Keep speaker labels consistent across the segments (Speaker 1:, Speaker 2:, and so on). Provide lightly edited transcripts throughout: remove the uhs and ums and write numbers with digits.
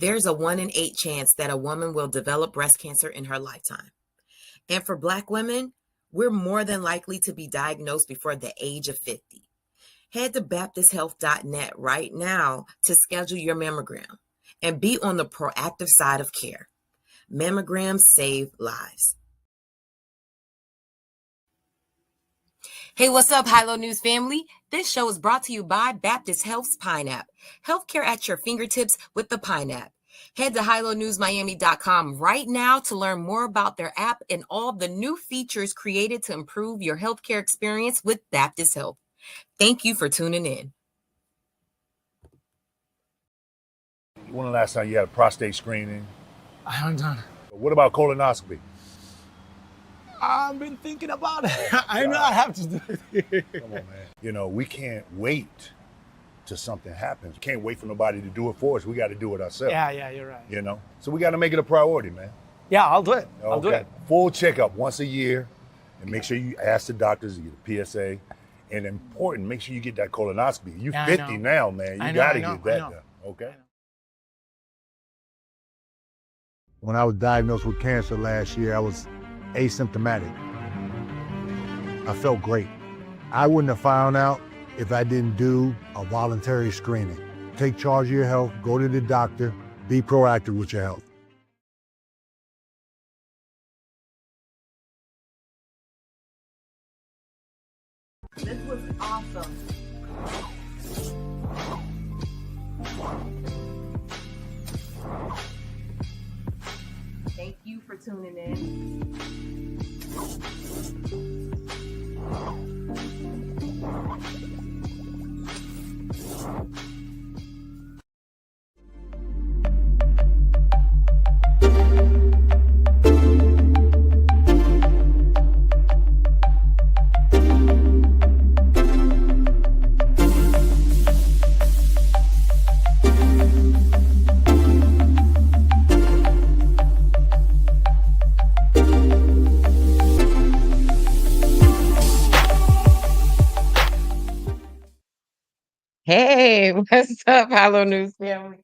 Speaker 1: There's a 1 in 8 chance that a woman will develop breast cancer in her lifetime. And for Black women, we're more than likely to be diagnosed before the age of 50. Head to BaptistHealth.net right now to schedule your mammogram and be on the proactive side of care. Mammograms save lives. Hey, what's up, Hilo News family? This show is brought to you by Baptist Health's Pine app. Healthcare at your fingertips with the Pine app. Head to HiloNewsMiami.com right now to learn more about their app and all the new features created to improve your healthcare experience with Baptist Health. Thank you for tuning in.
Speaker 2: When the last time you had a prostate screening?
Speaker 3: I haven't done it.
Speaker 2: What about colonoscopy?
Speaker 3: I've been thinking about it. I know I have to do it.
Speaker 2: Come on, man. You know, we can't wait till something happens. We can't wait for nobody to do it for us. We got to do it ourselves.
Speaker 3: Yeah, you're right.
Speaker 2: You know? So we got to make it a priority, man.
Speaker 3: Yeah, I'll do it. I'll do it.
Speaker 2: Full checkup once a year. And make sure you ask the doctors to get a PSA. And important, make sure you get that colonoscopy. You're 50 now, man. You got to get that done. Okay?
Speaker 4: When I was diagnosed with cancer last year, I was asymptomatic. I felt great. I wouldn't have found out if I didn't do a voluntary screening. Take charge of your health, go to the doctor, be proactive with your health.
Speaker 1: This was awesome. Thank you for tuning in. Hey, what's up, Hello News family?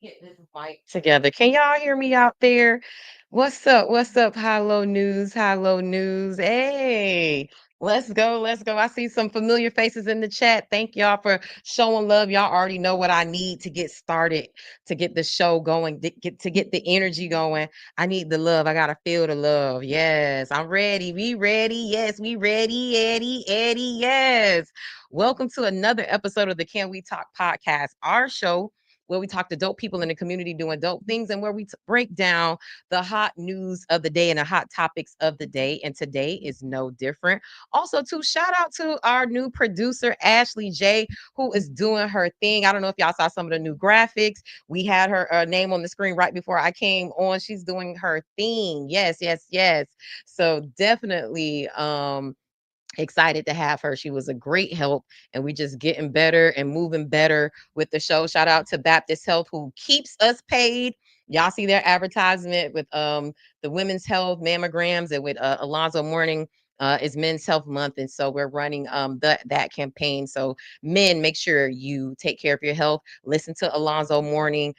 Speaker 1: Get this mic together. Can y'all hear me out there? What's up? What's up? Hello News. Hello News. Hey, let's go. Let's go. I see some familiar faces in the chat. Thank y'all for showing love. Y'all already know what I need to get started, to get the show going, to get the energy going. I need the love. I gotta feel the love. Yes, I'm ready. We ready. Yes, we ready. Eddie. Yes. Welcome to another episode of the Can We Talk podcast, our show where we talk to dope people in the community doing dope things and where we break down the hot news of the day and the hot topics of the day. And today is no different. Also, to shout out to our new producer, Ashley J, who is doing her thing. I don't know if y'all saw some of the new graphics. We had her name on the screen right before I came on. She's doing her thing. Yes. So definitely excited to have her. She was a great help, and we just getting better and moving better with the show. Shout out to Baptist Health, who keeps us paid. Y'all see their advertisement with the women's health mammograms, and with Alonzo Mourning is Men's Health Month, and so we're running that campaign. So men, make sure you take care of your health. Listen to Alonzo Mourning.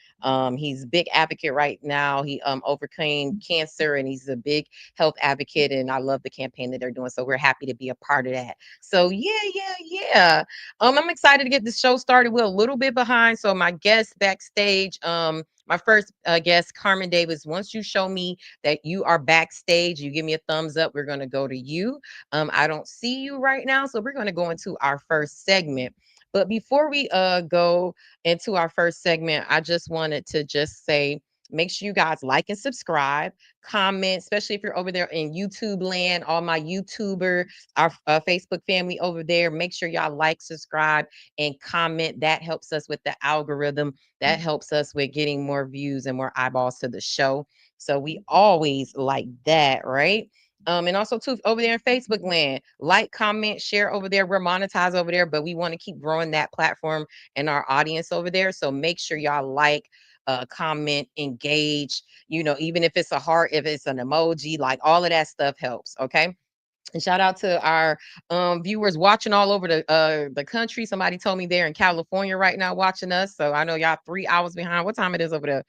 Speaker 1: He's a big advocate right now. He overcame cancer, and he's a big health advocate, and I love the campaign that they're doing. So we're happy to be a part of that. So yeah. I'm excited to get the show started. We're a little bit behind. So my guest backstage, my first guest, Carmen Davis. Once you show me that you are backstage, you give me a thumbs up, we're gonna go to you. I don't see you right now, so we're gonna go into our first segment. But before we go into our first segment, I just wanted to just say, make sure you guys like and subscribe, comment, especially if you're over there in YouTube land, all my YouTuber, our Facebook family over there. Make sure y'all like, subscribe, and comment. That helps us with the algorithm. That helps us with getting more views and more eyeballs to the show. So we always like that, right? And also too, over there in Facebook land, like, comment, share over there. We're monetized over there, but we want to keep growing that platform and our audience over there. So make sure y'all like, comment, engage, even if it's a heart, if it's an emoji, like all of that stuff helps. Okay. And shout out to our viewers watching all over the country. Somebody told me they're in California right now watching us. So I know y'all 3 hours behind. What time it is over there?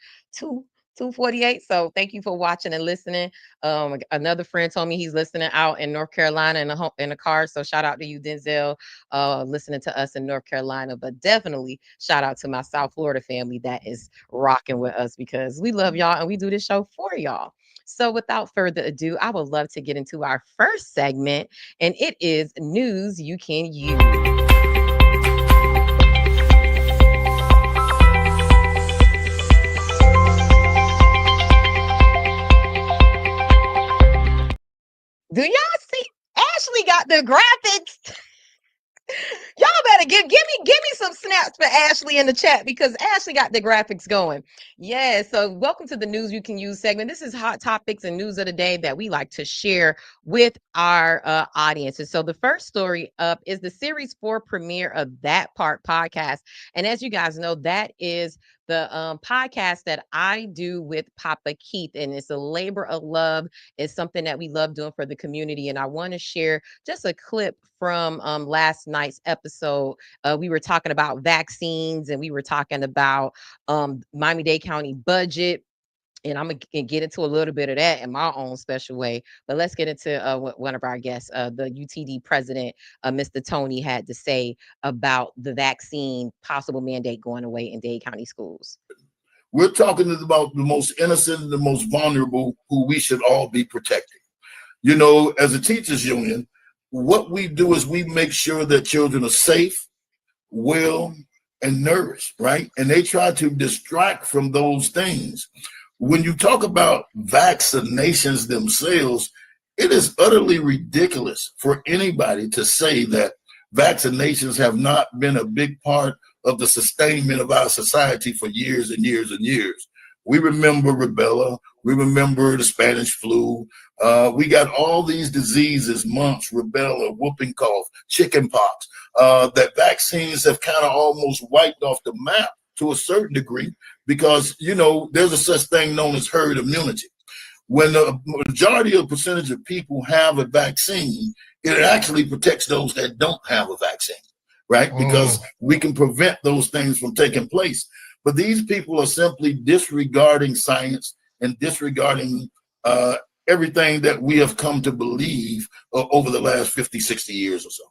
Speaker 1: 2:48. So thank you for watching and listening. Another friend told me he's listening out in North Carolina in a car. So shout out to you, Denzel, listening to us in North Carolina. But definitely shout out to my South Florida family that is rocking with us, because we love y'all and we do this show for y'all. So without further ado, I would love to get into our first segment, and it is news you can use. Do y'all see? Ashley got the graphics. Y'all better give me some snaps for Ashley in the chat, because Ashley got the graphics going. Yeah, so welcome to the news you can use segment. This is hot topics and news of the day that we like to share with our audiences. So the first story up is the series 4 premiere of That Part podcast. And as you guys know, that is the podcast that I do with Papa Keith, and it's a labor of love. It's something that we love doing for the community, and I want to share just a clip from last night's episode. We were talking about vaccines, and we were talking about Miami-Dade County budget. And I'm gonna get into a little bit of that in my own special way. But let's get into one of our guests, the UTD president, Mr. Tony, had to say about the vaccine possible mandate going away in Dade County schools.
Speaker 5: We're talking about the most innocent and the most vulnerable, who we should all be protecting. You know, as a teachers union, what we do is we make sure that children are safe, well, and nourished, right? And they try to distract from those things. When you talk about vaccinations themselves, it is utterly ridiculous for anybody to say that vaccinations have not been a big part of the sustainment of our society for years and years and years. We remember rubella, we remember the Spanish flu. We got all these diseases, mumps, rubella, whooping cough, chicken pox, that vaccines have kind of almost wiped off the map to a certain degree, because, you know, there's a such thing known as herd immunity. When the majority of percentage of people have a vaccine, it actually protects those that don't have a vaccine, right? Because we can prevent those things from taking place. But these people are simply disregarding science and disregarding everything that we have come to believe over the last 50, 60 years or so.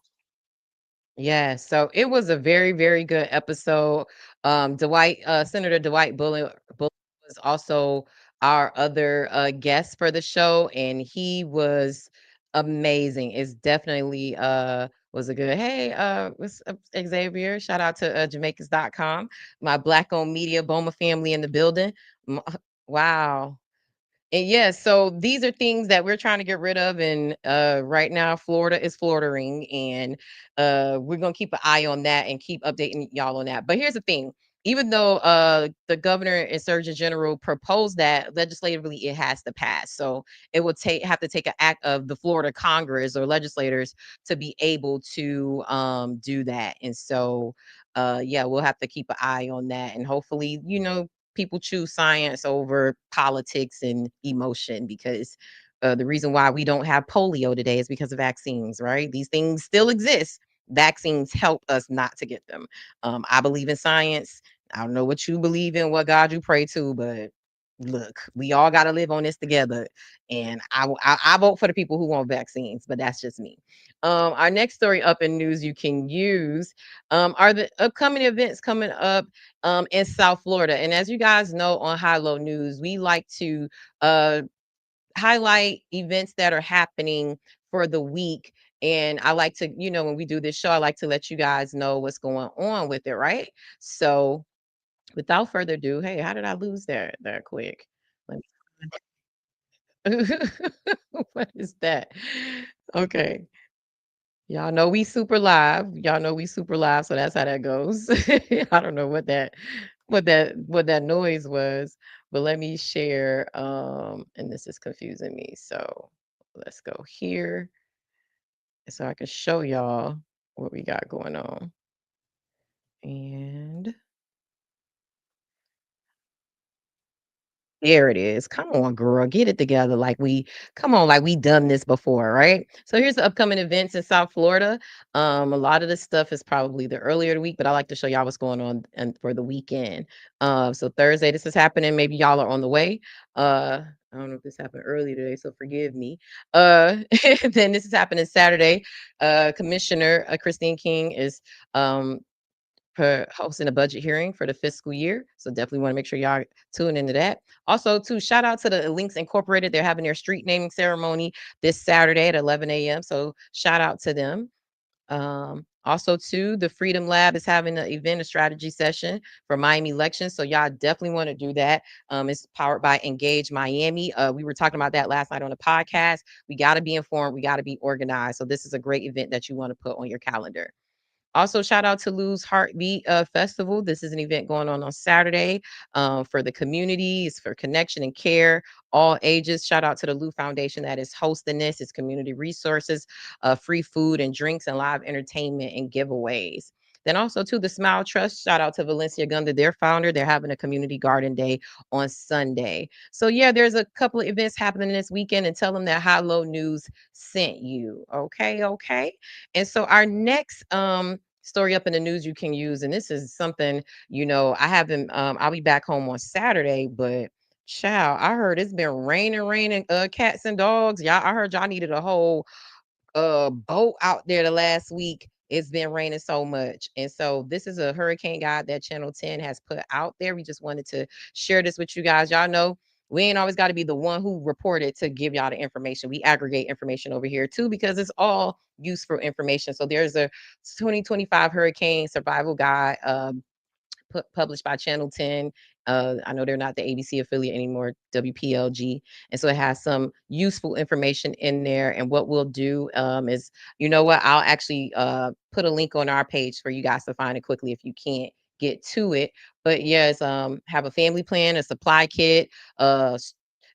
Speaker 1: Yeah, so it was a very, very good episode. Senator Dwight Bullen was also our other guest for the show, and he was amazing. It's definitely was a good. Hey, what's up, Xavier? Shout out to Jamaicans.com, my Black owned media, Boma family in the building. Wow. And yeah, so these are things that we're trying to get rid of. And right now, Florida is Floridering. And we're going to keep an eye on that and keep updating y'all on that. But here's the thing. Even though the governor and surgeon general proposed that legislatively, it has to pass. So it will have to take an act of the Florida Congress or legislators to be able to do that. And so, yeah, we'll have to keep an eye on that. And hopefully, you know, people choose science over politics and emotion, because the reason why we don't have polio today is because of vaccines, right? These things still exist. Vaccines help us not to get them. I believe in science. I don't know what you believe in, what God you pray to, but look, we all got to live on this together. And I vote for the people who want vaccines, but that's just me. Our next story up in news you can use are the upcoming events coming up in South Florida. And as you guys know, on High Low News, we like to highlight events that are happening for the week. And I like to, you know, when we do this show, I like to let you guys know what's going on with it, right? So without further ado, hey, how did I lose that quick? Let me what is that? Okay. Y'all know we super live. Y'all know we super live, so that's how that goes. I don't know what that noise was, but let me share. And this is confusing me. So let's go here so I can show y'all what we got going on. And there it is. Come on, girl, get it together. Come on, like we done this before, right? So here's the upcoming events in South Florida. A lot of this stuff is probably the earlier the week, but I like to show y'all what's going on and for the weekend. So Thursday, this is happening. Maybe y'all are on the way. I don't know if this happened early today, so forgive me. Then this is happening Saturday. Commissioner Christine King is hosting a budget hearing for the fiscal year. So definitely want to make sure y'all tune into that. Also, too, shout out to the Links Incorporated. They're having their street naming ceremony this Saturday at 11 a.m. So shout out to them. Also, too, the Freedom Lab is having an event, a strategy session for Miami elections. So y'all definitely want to do that. It's powered by Engage Miami. We were talking about that last night on the podcast. We got to be informed. We got to be organized. So this is a great event that you want to put on your calendar. Also, shout out to Lou's Heartbeat Festival. This is an event going on Saturday for the community. It's for connection and care, all ages. Shout out to the Lou Foundation that is hosting this. It's community resources, free food and drinks, and live entertainment and giveaways. Then also to the Smile Trust, shout out to Valencia Gunda, their founder. They're having a community garden day on Sunday. So yeah, there's a couple of events happening this weekend, and tell them that High Low News sent you. Okay. And so our next story up in the news you can use, and this is something, you know, I haven't I'll be back home on Saturday, but Child, I heard it's been raining cats and dogs. Y'all, I heard y'all needed a whole boat out there the last week. It's been raining so much. And so this is a hurricane guide that Channel 10 has put out there. We just wanted to share this with you guys. Y'all know we ain't always got to be the one who reported to give y'all the information. We aggregate information over here too, because it's all useful information. So there's a 2025 hurricane survival guide published by Channel 10. I know they're not the ABC affiliate anymore, WPLG. And so it has some useful information in there. And what we'll do is, you know what, I'll actually put a link on our page for you guys to find it quickly if you can't get to it. But yes, have a family plan, a supply kit, know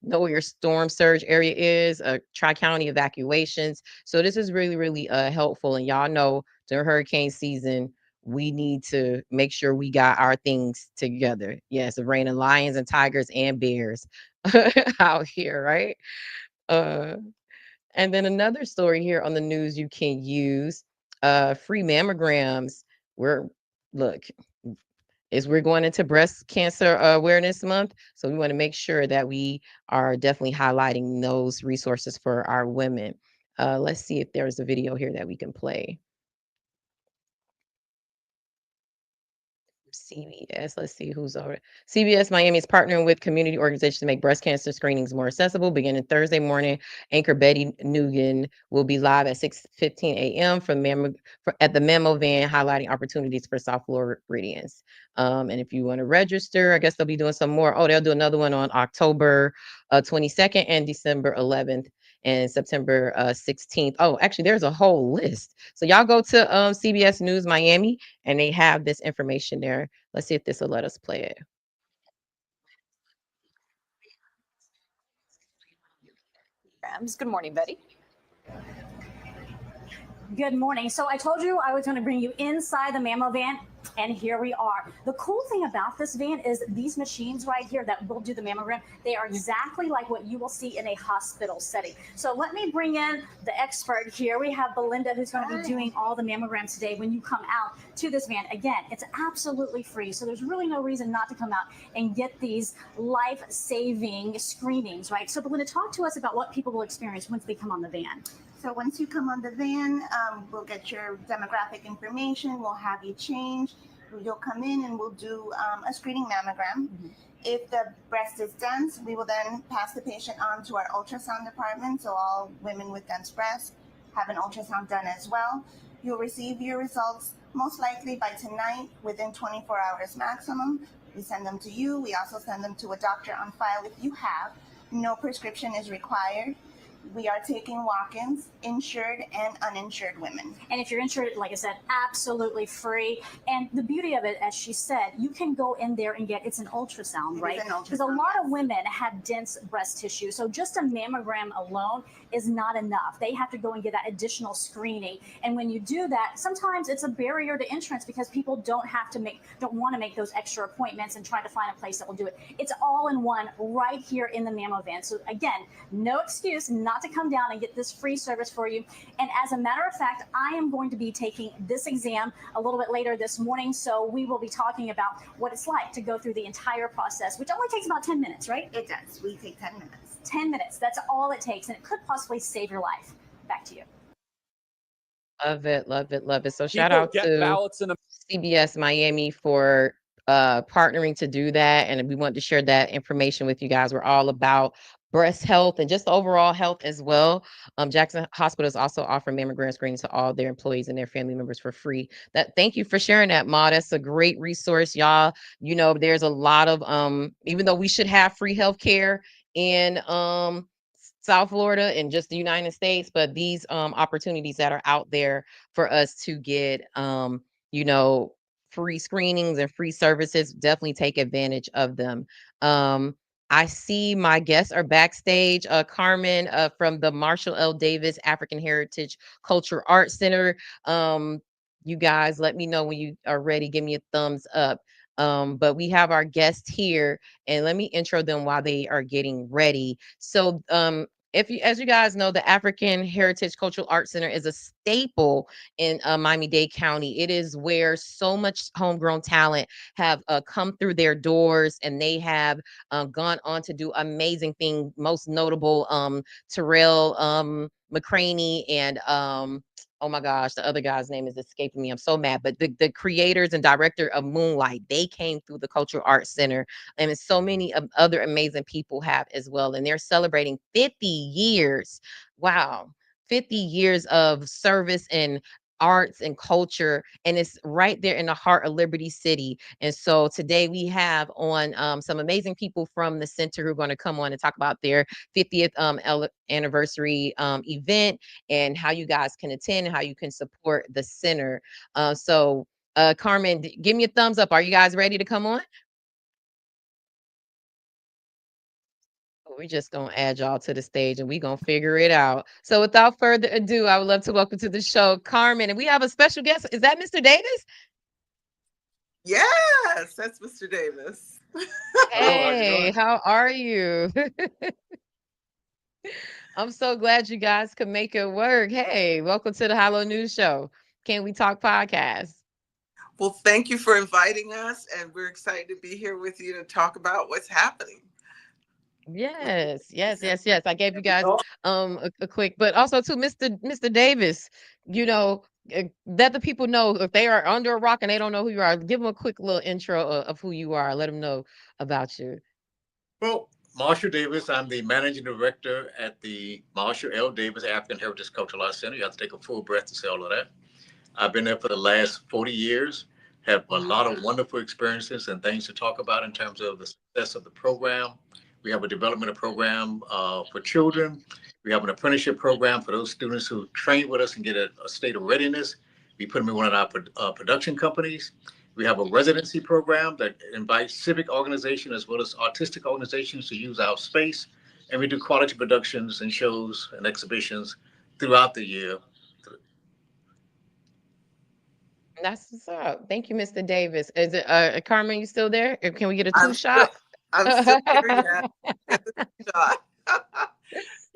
Speaker 1: where your storm surge area is, tri-county evacuations. So this is really, really helpful. And y'all know during hurricane season, we need to make sure we got our things together. Yes, it's raining lions and tigers and bears out here, right? And then another story here on the news you can use, free mammograms. We're going into breast cancer awareness month. So we want to make sure that we are definitely highlighting those resources for our women. Let's see if there's a video here that we can play. CBS, let's see who's over. CBS Miami is partnering with community organizations to make breast cancer screenings more accessible. Beginning Thursday morning, anchor Betty Nugan will be live at 6:15 a.m. at the Memo Van, highlighting opportunities for South Floridians. And if you want to register, I guess they'll be doing some more. Oh, they'll do another one on October 22nd and December 11th. And September 16th. Oh, actually, there's a whole list. So y'all go to CBS News Miami, and they have this information there. Let's see if this will let us play it.
Speaker 6: Good morning, Betty.
Speaker 7: Good morning. So I told you I was going to bring you inside the Mammo Van, and here we are. The cool thing about this van is these machines right here that will do the mammogram, they are exactly like what you will see in a hospital setting. So let me bring in the expert here. We have Belinda, who's going to be doing all the mammograms today when you come out to this van. Again, it's absolutely free, so there's really no reason not to come out and get these life-saving screenings, right? So Belinda, talk to us about what people will experience once they come on the van.
Speaker 8: So once you come on the van, we'll get your demographic information. We'll have you change. You'll come in and we'll do a screening mammogram. Mm-hmm. If the breast is dense, we will then pass the patient on to our ultrasound department. So all women with dense breasts have an ultrasound done as well. You'll receive your results most likely by tonight, within 24 hours maximum. We send them to you. We also send them to a doctor on file if you have. No prescription is required. We are taking walk-ins, insured and uninsured women.
Speaker 7: And if you're insured, like I said, absolutely free. And the beauty of it, as she said, you can go in there and it's an ultrasound, right? Because a lot of women have dense breast tissue. So just a mammogram alone is not enough. They have to go and get that additional screening. And when you do that, sometimes it's a barrier to entrance because people don't want to make those extra appointments and try to find a place that will do it. It's all in one right here in the Mammo Van. So again, no excuse not to come down and get this free service for you. And as a matter of fact, I am going to be taking this exam a little bit later this morning. So we will be talking about what it's like to go through the entire process, which only takes about 10 minutes, right?
Speaker 8: It does. We take 10 minutes.
Speaker 7: 10 minutes. That's all it takes. And it could possibly save your life. Back to you.
Speaker 1: Love it, love it, love it. So shout out to CBS Miami for partnering to do that. And we want to share that information with you guys. We're all about breast health and just overall health as well. Jackson Hospital is also offering mammogram screenings to all their employees and their family members for free. Thank you for sharing that, Ma. That's a great resource, y'all. You know, there's a lot of even though we should have free health care in South Florida and just the United States, but these opportunities that are out there for us to get you know, free screenings and free services, definitely take advantage of them. I see my guests are backstage. Carmen from the Marshall L. Davis African Heritage Culture Arts Center. You guys let me know when you are ready. Give me a thumbs up. But we have our guests here, and let me intro them while they are getting ready. So as you guys know, the African Heritage Cultural Arts Center is a staple in Miami-Dade County. It is where so much homegrown talent have come through their doors, and they have gone on to do amazing things. Most notable, Terrell McCraney and oh my gosh, the other guy's name is escaping me. I'm so mad. But the creators and director of Moonlight, they came through the Cultural Arts Center, and so many other amazing people have as well. And they're celebrating 50 years. Wow. 50 years of service and arts and culture, and it's right there in the heart of Liberty City. And so today we have on some amazing people from the center who are going to come on and talk about their 50th anniversary event, and how you guys can attend and how you can support the center. Carmen, give me a thumbs up. Are you guys ready to come on? We're just going to add y'all to the stage and we're going to figure it out. So without further ado, I would love to welcome to the show, Carmen. And we have a special guest. Is that Mr. Davis?
Speaker 9: Yes, that's Mr. Davis.
Speaker 1: Hey, how are you? I'm so glad you guys could make it work. Hey, welcome to the Hilo News Show. Can We Talk podcast?
Speaker 9: Well, thank you for inviting us, and we're excited to be here with you to talk about what's happening.
Speaker 1: Yes. I gave you guys a quick, but also to Mr. Davis, let the people know if they are under a rock and they don't know who you are, give them a quick little intro of who you are. Let them know about you.
Speaker 10: Well, Marshall Davis, I'm the managing director at the Marshall L. Davis African Heritage Cultural Arts Center. You have to take a full breath to say all of that. I've been there for the last 40 years, have a lot of wonderful experiences and things to talk about in terms of the success of the program. We have a developmental program for children. We have an apprenticeship program for those students who train with us and get a state of readiness. We put them in one of our production companies. We have a residency program that invites civic organizations as well as artistic organizations to use our space. And we do quality productions and shows and exhibitions throughout the year.
Speaker 1: That's what's up. Thank you, Mr. Davis. Is it Carmen, you still there? Or can we get a two-shot?
Speaker 9: I'm still here, yeah.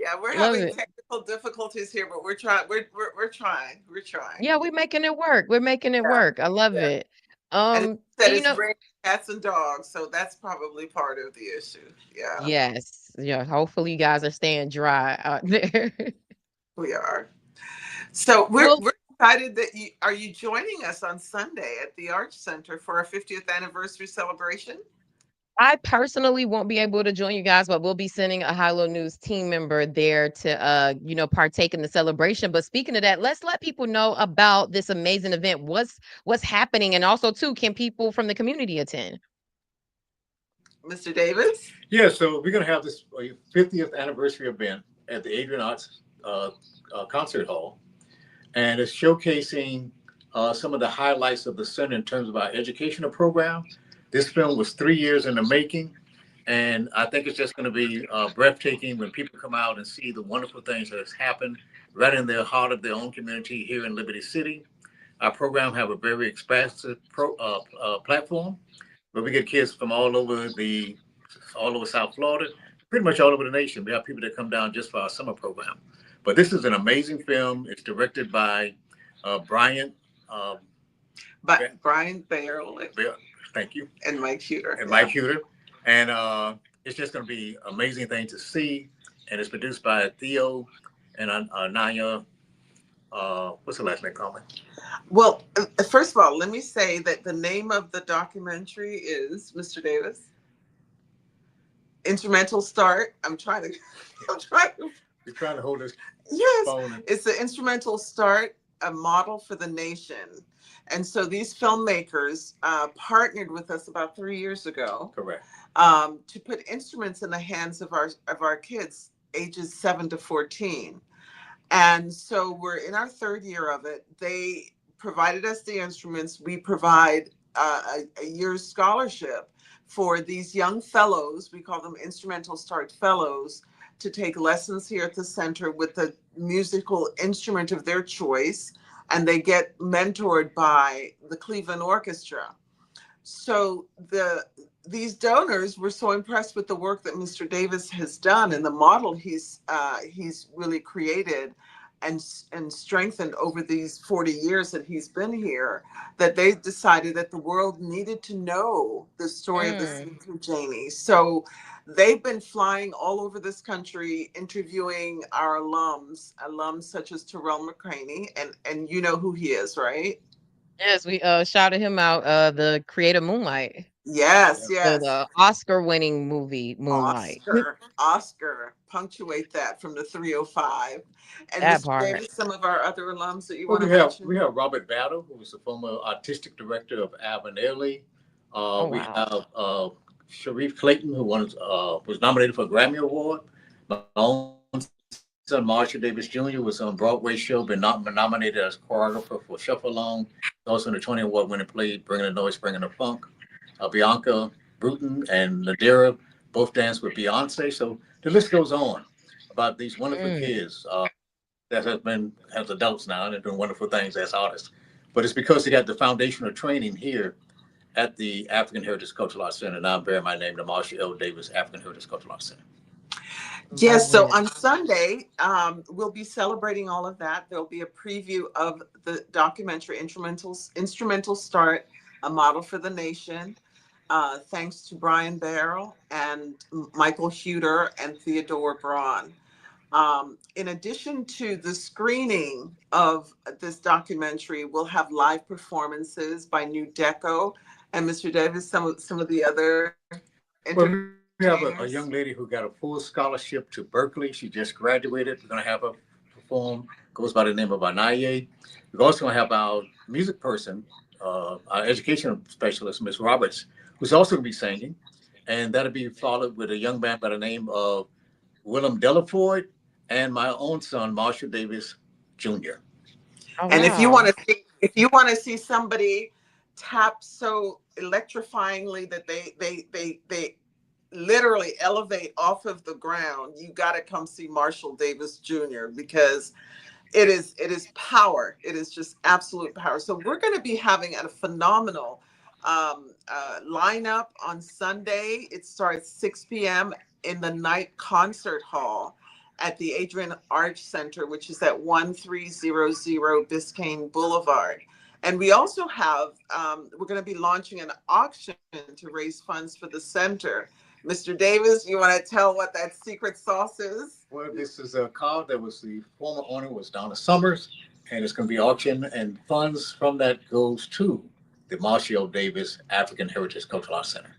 Speaker 9: Yeah, we're having technical difficulties here, but we're trying. We're trying.
Speaker 1: Yeah, we're making it work. Work. I love it.
Speaker 9: And it's raining cats and dogs, so that's probably part of the issue. Yeah.
Speaker 1: Yes. Yeah. Hopefully, you guys are staying dry out there.
Speaker 9: We are. So we're excited that are you joining us on Sunday at the Arts Center for our 50th anniversary celebration?
Speaker 1: I personally won't be able to join you guys, but we'll be sending a Hilo News team member there to, partake in the celebration. But speaking of that, let's let people know about this amazing event. What's happening? And also, too, can people from the community attend?
Speaker 9: Mr. Davis?
Speaker 10: Yeah, so we're going to have this 50th anniversary event at the Adrian Arts Concert Hall. And it's showcasing some of the highlights of the center in terms of our educational program. This film was 3 years in the making, and I think it's just going to be breathtaking when people come out and see the wonderful things that has happened right in the heart of their own community here in Liberty City. Our program have a very expansive platform where we get kids from all over South Florida, pretty much all over the nation. We have people that come down just for our summer program. But this is an amazing film. It's directed by Brian
Speaker 9: Barrel.
Speaker 10: Thank you.
Speaker 9: And Mike Huter.
Speaker 10: And it's just going to be an amazing thing to see. And it's produced by Theo and Naya. What's the last name, Carmen?
Speaker 9: Well, first of all, let me say that the name of the documentary is, Mr. Davis, Instrumental Start. You're trying
Speaker 10: to hold this
Speaker 9: phone. It's the Instrumental Start, a model for the nation. And so these filmmakers partnered with us about 3 years ago.
Speaker 10: Correct.
Speaker 9: To put instruments in the hands of our kids, ages 7 to 14. And so we're in our third year of it. They provided us the instruments. We provide a year's scholarship for these young fellows. We call them Instrumental Start Fellows, to take lessons here at the center with the musical instrument of their choice. And they get mentored by the Cleveland Orchestra. So these donors were so impressed with the work that Mr. Davis has done and the model he's really created and strengthened over these 40 years that he's been here, that they decided that the world needed to know the story of the sister Janie. So they've been flying all over this country, interviewing our alums such as Terrell McCraney, and you know who he is, right?
Speaker 11: Yes, we shouted him out, the creator Moonlight.
Speaker 9: Yes, yes.
Speaker 11: The Oscar-winning movie Moonlight.
Speaker 9: Oscar, punctuate that from the 305. And
Speaker 11: That
Speaker 9: Mr.
Speaker 11: part.
Speaker 9: Davis, some of our other alums that you
Speaker 10: Well,
Speaker 9: want to mention?
Speaker 10: we have Robert Battle, who was the former artistic director of Avonlea. We have Sharif Clayton, who was nominated for a Grammy Award. My own son, Marshall Davis Jr., was on Broadway show, been nominated as choreographer for Shuffle Along. Also in the Tony Award winning play, Bringing the Noise, Bringing the Funk. Bianca Bruton and Nadira both danced with Beyonce. So the list goes on about these wonderful kids that have been as adults now and they're doing wonderful things as artists. But it's because they got the foundational training here at the African Heritage Cultural Arts Center. Now I'm bearing my name, the Marshall L. Davis African Heritage Cultural Arts Center.
Speaker 9: Yes, so on Sunday, we'll be celebrating all of that. There'll be a preview of the documentary Instrumental Start, A Model for the Nation, thanks to Brian Barrell and Michael Huter and Theodore Braun. In addition to the screening of this documentary, we'll have live performances by New Deco and Mr. Davis, some of the other
Speaker 10: we have a young lady who got a full scholarship to Berkeley. She just graduated. We're going to have her perform. Goes by the name of Anaye. We're also going to have our music person, our education specialist, Ms. Roberts, who's also going to be singing. And that'll be followed with a young man by the name of Willem Delaford and my own son, Marshall Davis Jr.
Speaker 11: Oh,
Speaker 9: and
Speaker 11: wow.
Speaker 9: if you want to see somebody tap so electrifyingly that they literally elevate off of the ground, you got to come see Marshall Davis Jr. because it is power. It is just absolute power. So we're going to be having a phenomenal lineup on Sunday. It starts 6 p.m. in the night concert hall at the Adrian Arch Center, which is at 1300 Biscayne Boulevard. And we also have, we're going to be launching an auction to raise funds for the center. Mr. Davis, you want to tell what that secret sauce is?
Speaker 10: Well, this is a car that was the former owner was Donna Summers, and it's going to be auctioned, and funds from that goes to the Marshall Davis African Heritage Cultural Arts Center.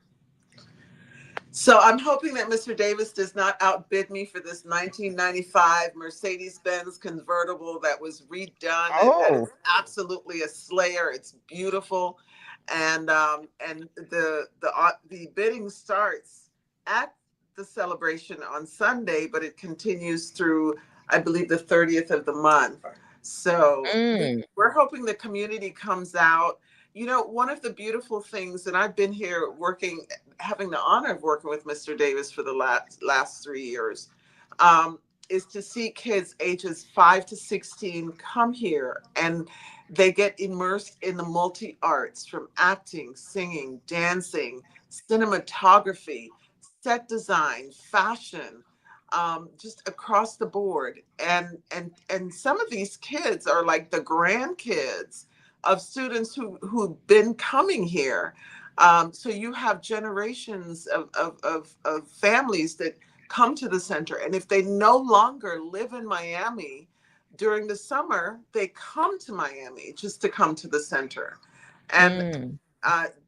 Speaker 9: So I'm hoping that Mr. Davis does not outbid me for this 1995 Mercedes-Benz convertible that was redone.
Speaker 11: Oh.
Speaker 9: That is absolutely a slayer. It's beautiful, and the bidding starts at the celebration on Sunday, but it continues through, I believe, the 30th of the month. So we're hoping the community comes out. You know, one of the beautiful things, and I've been here having the honor of working with Mr. Davis for the last 3 years, is to see kids ages 5 to 16 come here and they get immersed in the multi-arts, from acting, singing, dancing, cinematography, set design, fashion, just across the board. And some of these kids are like the grandkids of students who've been coming here. So you have generations of families that come to the center. And if they no longer live in Miami, during the summer, they come to Miami just to come to the center. And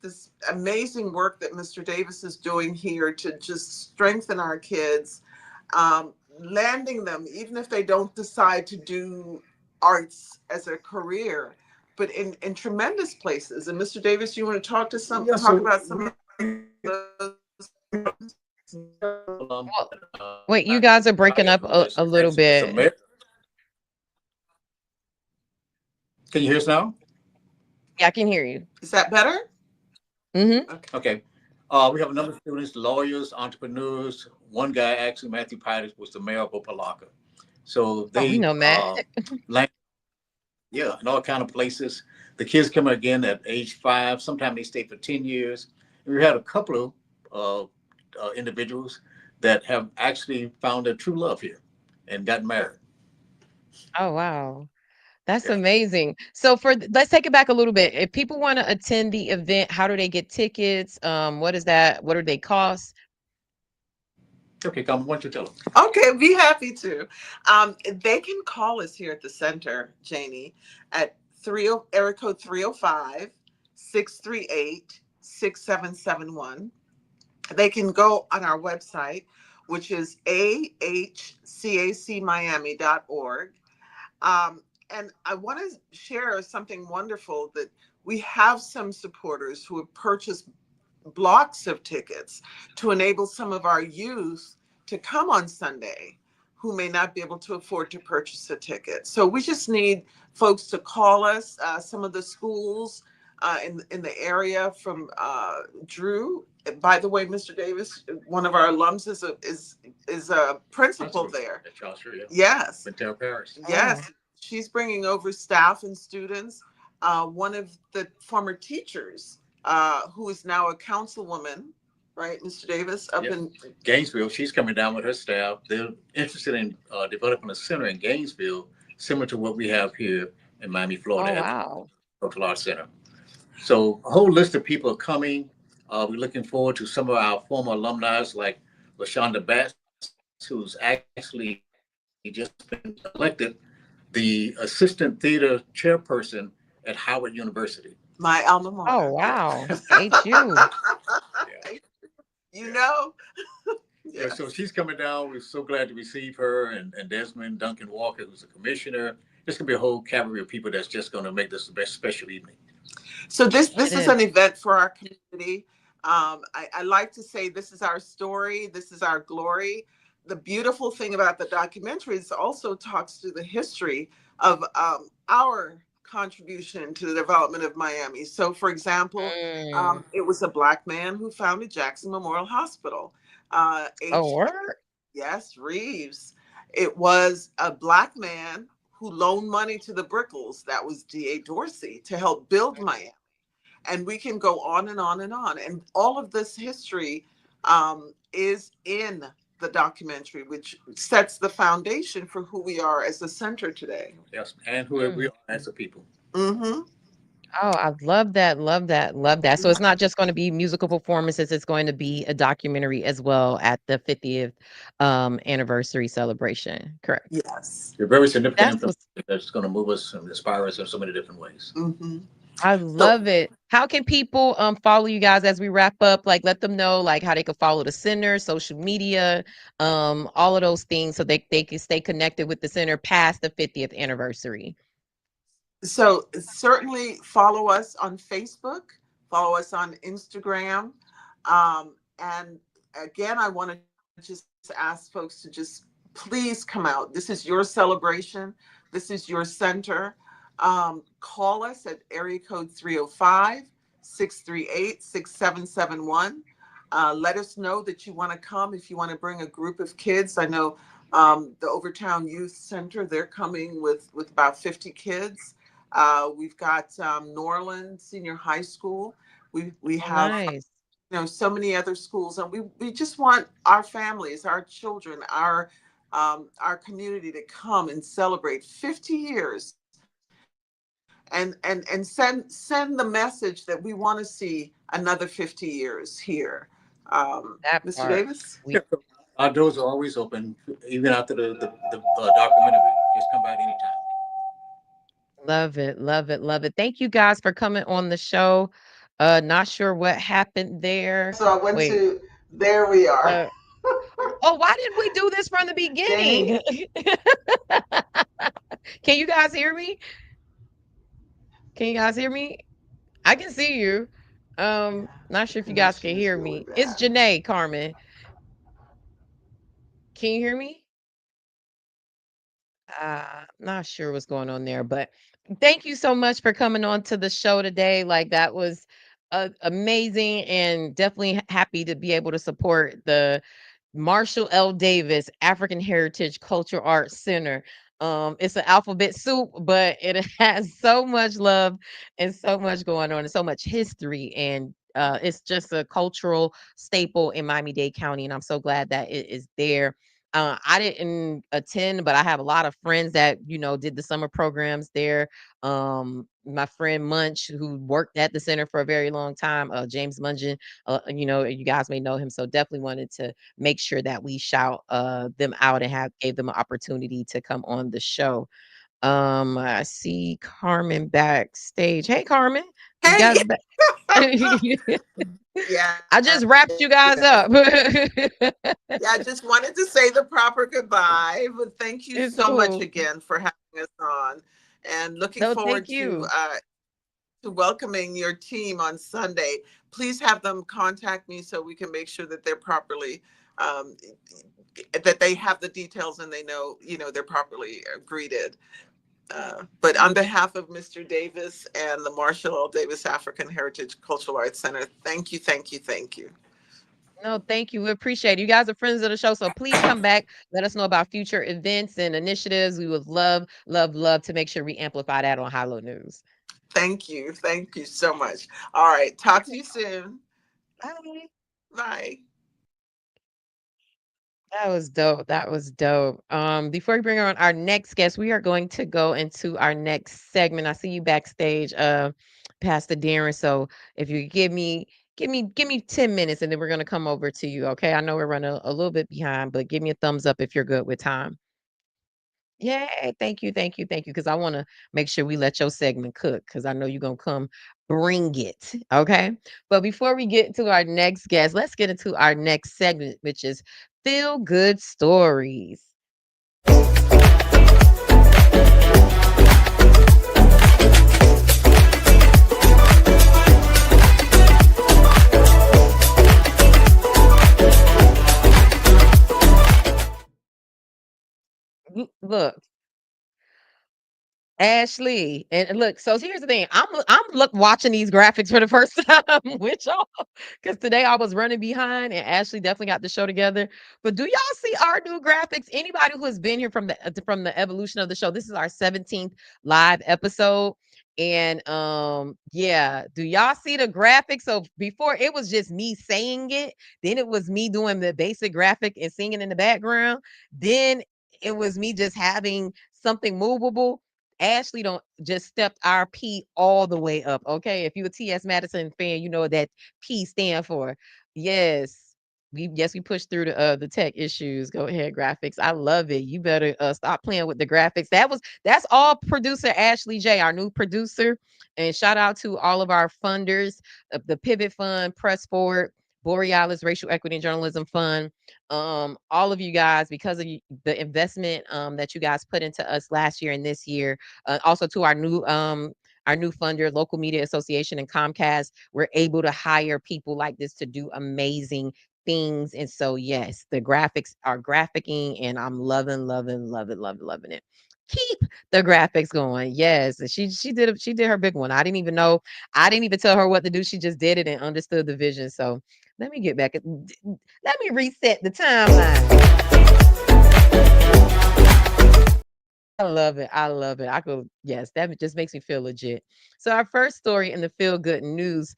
Speaker 9: this amazing work that Mr. Davis is doing here to just strengthen our kids, landing them, even if they don't decide to do arts as a career, but in tremendous places. And Mr. Davis, you want to talk about some of those?
Speaker 11: Wait, you guys are breaking up a little bit.
Speaker 10: Can you hear us now?
Speaker 11: Yeah, I can hear you.
Speaker 9: Is that better?
Speaker 11: Mm-hmm.
Speaker 10: Okay. We have a number of students, lawyers, entrepreneurs. One guy, actually, Matthew Pires, was the mayor of Opelika. So they
Speaker 11: know Matt.
Speaker 10: Yeah, in all kind of places. The kids come again at age 5. Sometimes they stay for 10 years. And we had a couple individuals that have actually found their true love here and got married.
Speaker 11: Oh, wow. That's
Speaker 10: Yeah.
Speaker 11: amazing. So let's take it back a little bit. If people want to attend the event, how do they get tickets? What is that? What do they cost?
Speaker 10: Okay, Carmen, why don't you tell them?
Speaker 9: Okay, be happy to. They can call us here at the center, Janie, at area code 305-638-6771. They can go on our website, which is ahcacmiami.org. And I want to share something wonderful that we have some supporters who have purchased blocks of tickets to enable some of our youth to come on Sunday who may not be able to afford to purchase a ticket. So we just need folks to call us. Some of the schools in the area from Drew. By the way, Mr. Davis, one of our alums is a principal there.
Speaker 10: At Charles Street,
Speaker 9: yeah. Yes.
Speaker 10: Mateo Paris.
Speaker 9: Yes. Oh. She's bringing over staff and students. One of the former teachers who is now a councilwoman, right, Mr. Davis, up in
Speaker 10: Gainesville. She's coming down with her staff. They're interested in developing a center in Gainesville, similar to what we have here in Miami, Florida.
Speaker 11: Oh, wow.
Speaker 10: Cultural Arts Center. So a whole list of people are coming. We're looking forward to some of our former alumni like LaShonda Batts, who's actually just been elected the assistant theater chairperson at Howard University.
Speaker 9: My alma mater.
Speaker 11: Oh, wow. HU.
Speaker 9: You know?
Speaker 10: Yeah, so she's coming down. We're so glad to receive her and Desmond Duncan Walker, who's a commissioner. There's going to be a whole cavalry of people that's just going to make this the best special evening.
Speaker 9: So this is an event for our community. I like to say this is our story. This is our glory. The beautiful thing about the documentary is also talks to the history of our contribution to the development of Miami. So, for example, it was a Black man who founded Jackson Memorial Hospital. Yes, Reeves. It was a Black man who loaned money to the Brickles. That was D.A. Dorsey to help build Miami. And we can go on and on and on. And all of this history is in the documentary, which sets the foundation for who we are as a center today.
Speaker 10: Yes, and who we are as a people.
Speaker 9: Mm-hmm.
Speaker 11: Oh, I love that, love that, love that. So it's not just going to be musical performances, it's going to be a documentary as well at the 50th anniversary celebration, correct?
Speaker 9: Yes.
Speaker 10: They're very significant. That's going to move us and inspire us in so many different ways.
Speaker 9: Mm-hmm.
Speaker 11: I love it. How can people follow you guys as we wrap up? Like, let them know like how they can follow the center, social media, all of those things, so they can stay connected with the center past the 50th anniversary.
Speaker 9: So certainly follow us on Facebook, follow us on Instagram. And again, I want to just ask folks to just please come out. This is your celebration. This is your center. Call us at area code 305-638-6771. Let us know that you want to come. If you want to bring a group of kids, I know the Overtown Youth Center, they're coming with about 50 kids. We've got Norland Senior High School. We have so many other schools, and we just want our families, our children, our community to come and celebrate 50 years. And send the message that we want to see another 50 years here. Mr. Davis?
Speaker 10: Our doors are always open, even after the documentary. Just come by anytime.
Speaker 11: Love it, love it, love it. Thank you guys for coming on the show. Not sure what happened there.
Speaker 9: So I went to, there we are.
Speaker 11: Oh, why didn't we do this from the beginning? Can you guys hear me? Can you guys hear me? I can see you. Not sure if you guys can hear me. It's Janae, Carmen. Can you hear me? Not sure what's going on there, but thank you so much for coming on to the show today. Like, that was amazing, and definitely happy to be able to support the Marshall L. Davis African Heritage Cultural Arts Center. It's an alphabet soup, but it has so much love and so much going on and so much history. And it's just a cultural staple in Miami-Dade County, and I'm so glad that it is there. I didn't attend, but I have a lot of friends that, you know, did the summer programs there. My friend Munch, who worked at the center for a very long time, James Mungin, you know, you guys may know him. So definitely wanted to make sure that we shout them out and gave them an opportunity to come on the show. I see Carmen backstage. Hey, Carmen, you
Speaker 9: Hey.
Speaker 11: guys back?
Speaker 9: Yeah.
Speaker 11: I just wrapped you guys up.
Speaker 9: Yeah, I just wanted to say the proper goodbye, but thank you
Speaker 11: It's
Speaker 9: so much
Speaker 11: cool.
Speaker 9: again for having us on, and looking
Speaker 11: No,
Speaker 9: forward
Speaker 11: thank you.
Speaker 9: to welcoming your team on Sunday. Please have them contact me so we can make sure that they're properly, that they have the details and they know, you know, they're properly greeted. But on behalf of Mr. Davis and the Marshall L. Davis African Heritage Cultural Arts Center, thank you, thank you, thank you.
Speaker 11: No, thank you. We appreciate it. You guys are friends of the show, so please come back. Let us know about future events and initiatives. We would love, love, love to make sure we amplify that on High-Low News.
Speaker 9: Thank you. Thank you so much. All right. Talk to you soon.
Speaker 11: Bye.
Speaker 9: Bye.
Speaker 11: That was dope. That was dope. Before we bring on our next guest, we are going to go into our next segment. I see you backstage, Pastor Darren. So if you give me 10 minutes and then we're gonna come over to you. Okay. I know we're running a little bit behind, but give me a thumbs up if you're good with time. Yay, thank you, thank you, thank you. Because I want to make sure we let your segment cook because I know you're going to come bring it. Okay. But before we get to our next guest, let's get into our next segment, which is Feel Good Stories. Look, Ashley, and look, so here's the thing. I'm watching these graphics for the first time with y'all because today I was running behind and Ashley definitely got the show together. But do y'all see our new graphics? Anybody who has been here from the evolution of the show, this is our 17th live episode. And yeah, do y'all see the graphics? So before it was just me saying it, then it was me doing the basic graphic and singing in the background. Then it was me just having something movable. Ashley don't just stepped our P all the way up. Okay. If you're a TS Madison fan, you know what that P stand for. Yes. We pushed through the tech issues. Go ahead, graphics. I love it. You better stop playing with the graphics. That's all producer Ashley J, our new producer. And shout out to all of our funders, the Pivot Fund, Press Forward, Borealis Racial Equity and Journalism Fund, all of you guys, because of the investment that you guys put into us last year and this year, also to our new funder, Local Media Association and Comcast, we're able to hire people like this to do amazing things. And so yes, the graphics are graphicking and I'm loving it. Keep the graphics going. Yes, she did her big one. I didn't even tell her what to do. She just did it and understood the vision. So let me get back. Let me reset the timeline. I love it. Yes, that just makes me feel legit. So our first story in the Feel Good News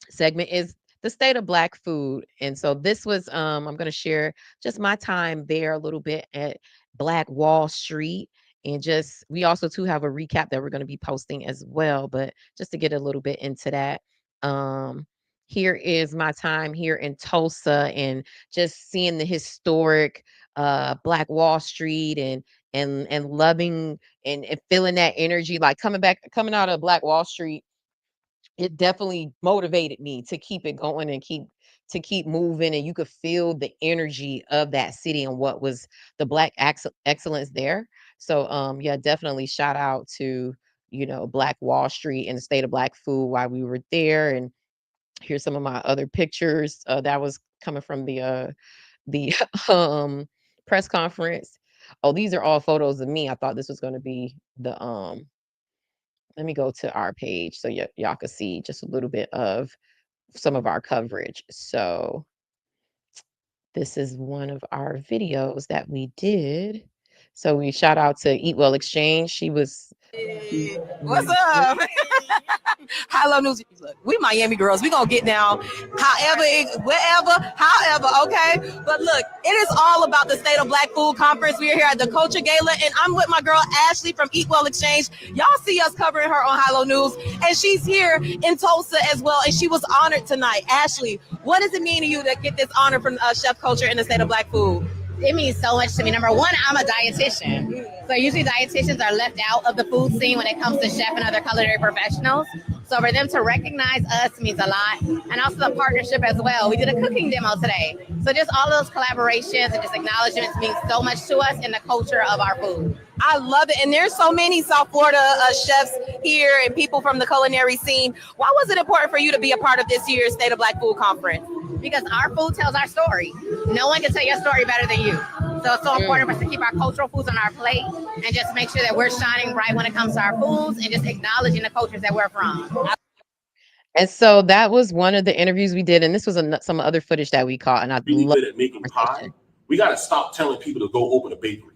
Speaker 11: segment is the state of Black food. And so this was, I'm going to share just my time there a little bit at Black Wall Street. And we also too have a recap that we're going to be posting as well. But just to get a little bit into that, here is my time here in Tulsa and just seeing the historic Black Wall Street and loving and feeling that energy, like coming out of Black Wall Street. It definitely motivated me to keep it going and keep moving. And you could feel the energy of that city and what was the Black excellence there. So yeah, definitely shout out to, Black Wall Street and the state of Black food while we were there. And here's some of my other pictures that was coming from the press conference. Oh, these are all photos of me. I thought this was going to be the let me go to our page so y'all can see just a little bit of some of our coverage. So this is one of our videos that we did. So we shout out to Eat Well Exchange. She was
Speaker 1: What's up? High-Low News. Look, we Miami girls. We gonna get down, however, wherever, however. Okay, but look, it is all about the State of Black Food Conference. We are here at the Culture Gala, and I'm with my girl Ashley from Eat Well Exchange. Y'all see us covering her on Hilo News, and she's here in Tulsa as well, and she was honored tonight. Ashley, what does it mean to you to get this honor from Chef Culture in the State of Black Food?
Speaker 12: It means so much to me. Number one, I'm a dietitian. So usually dietitians are left out of the food scene when it comes to chef and other culinary professionals. So for them to recognize us means a lot. And also the partnership as well. We did a cooking demo today. So just all those collaborations and just acknowledgements mean so much to us in the culture of our food.
Speaker 1: I love it. And there's so many South Florida chefs here and people from the culinary scene. Why was it important for you to be a part of this year's State of Black Food Conference?
Speaker 12: Because our food tells our story. No one can tell your story better than you. So it's so important for us to keep our cultural foods on our plate and just make sure that we're shining bright when it comes to our foods and just acknowledging the cultures that we're from.
Speaker 11: And so that was one of the interviews we did. And this was some other footage that we caught. And I
Speaker 13: really good at making pie. We got to stop telling people to go open a bakery,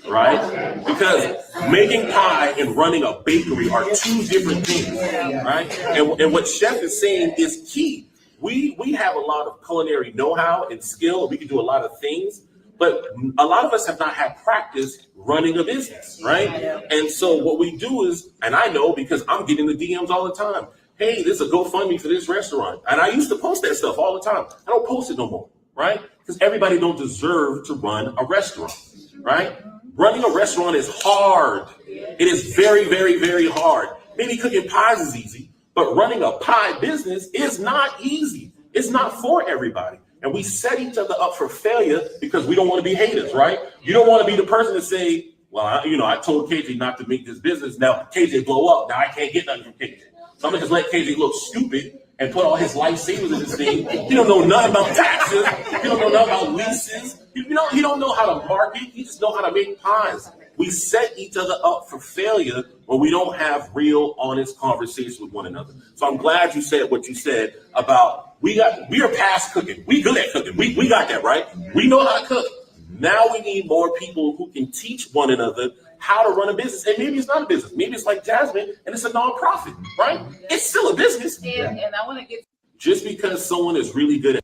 Speaker 13: right? Because making pie and running a bakery are two different things, right? And what Chef is saying is key. We have a lot of culinary know-how and skill. We can do a lot of things, but a lot of us have not had practice running a business, right? And so what we do is, and I know because I'm getting the DMs all the time, hey, there's a GoFundMe for this restaurant. And I used to post that stuff all the time. I don't post it no more, right? Because everybody don't deserve to run a restaurant, right? Running a restaurant is hard. It is very, very, very hard. Maybe cooking pies is easy, but running a pie business is not easy. It's not for everybody. And we set each other up for failure because we don't want to be haters, right? You don't want to be the person to say, well, I told KJ not to make this business. Now KJ blow up. Now I can't get nothing from KJ. So I'm going to just let KJ look stupid and put all his life savings in this thing. He don't know nothing about taxes. He don't know nothing about leases. He don't know how to market. He just know how to make pies. We set each other up for failure when we don't have real, honest conversations with one another. So I'm glad you said what you said about we are past cooking. We good at cooking. We got that, right? We know how to cook. Now we need more people who can teach one another how to run a business. And maybe it's not a business. Maybe it's like Jasmine and it's a nonprofit, right? It's still a business.
Speaker 12: And I want to get
Speaker 13: just because someone is really good at.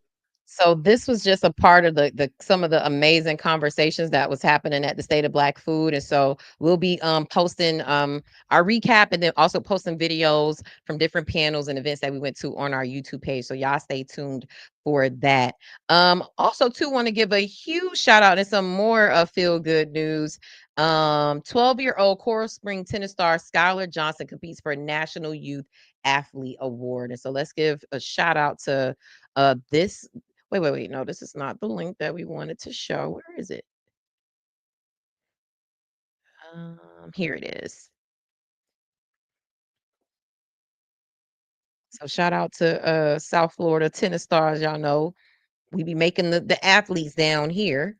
Speaker 11: So this was just a part of the some of the amazing conversations that was happening at the State of Black Food. And so we'll be posting our recap and then also posting videos from different panels and events that we went to on our YouTube page. So y'all stay tuned for that. Also too want to give a huge shout out and some more feel good news. 12-year-old Coral Spring tennis star Skylar Johnson competes for a National Youth Athlete Award. And so let's give a shout out to this. Wait. No, this is not the link that we wanted to show. Where is it? Here it is. So shout out to South Florida tennis stars. Y'all know we be making the athletes down here.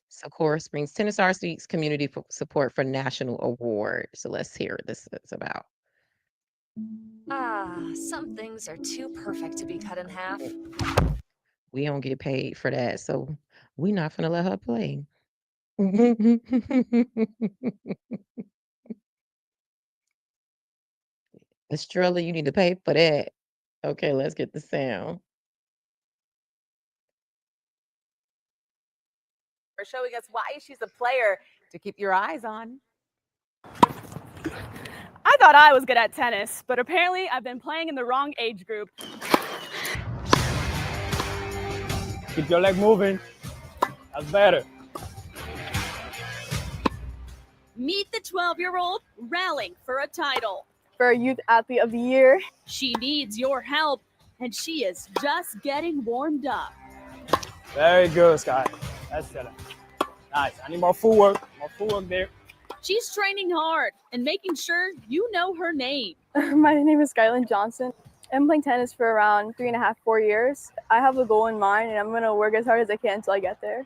Speaker 11: So Coral Springs Tennis Star seeks community support for national award. So let's hear what this is about.
Speaker 14: Some things are too perfect to be cut in half.
Speaker 11: We don't get paid for that, so we're not gonna let her play. Estrella, you need to pay for that. Okay, let's get the sound.
Speaker 15: For showing us why she's a player to keep your eyes on.
Speaker 16: I thought I was good at tennis, but apparently I've been playing in the wrong age group.
Speaker 3: Keep your leg moving. That's better.
Speaker 16: Meet the 12-year-old rallying for a title.
Speaker 17: For Youth Athlete of the Year.
Speaker 16: She needs your help, and she is just getting warmed up.
Speaker 3: Very good, Sky. That's better. Nice. I need more footwork. More footwork there.
Speaker 16: She's training hard and making sure you know her name.
Speaker 17: My name is Skyland Johnson. I'm playing tennis for around 3.5, 4 years. I have a goal in mind, and I'm going to work as hard as I can until I get there.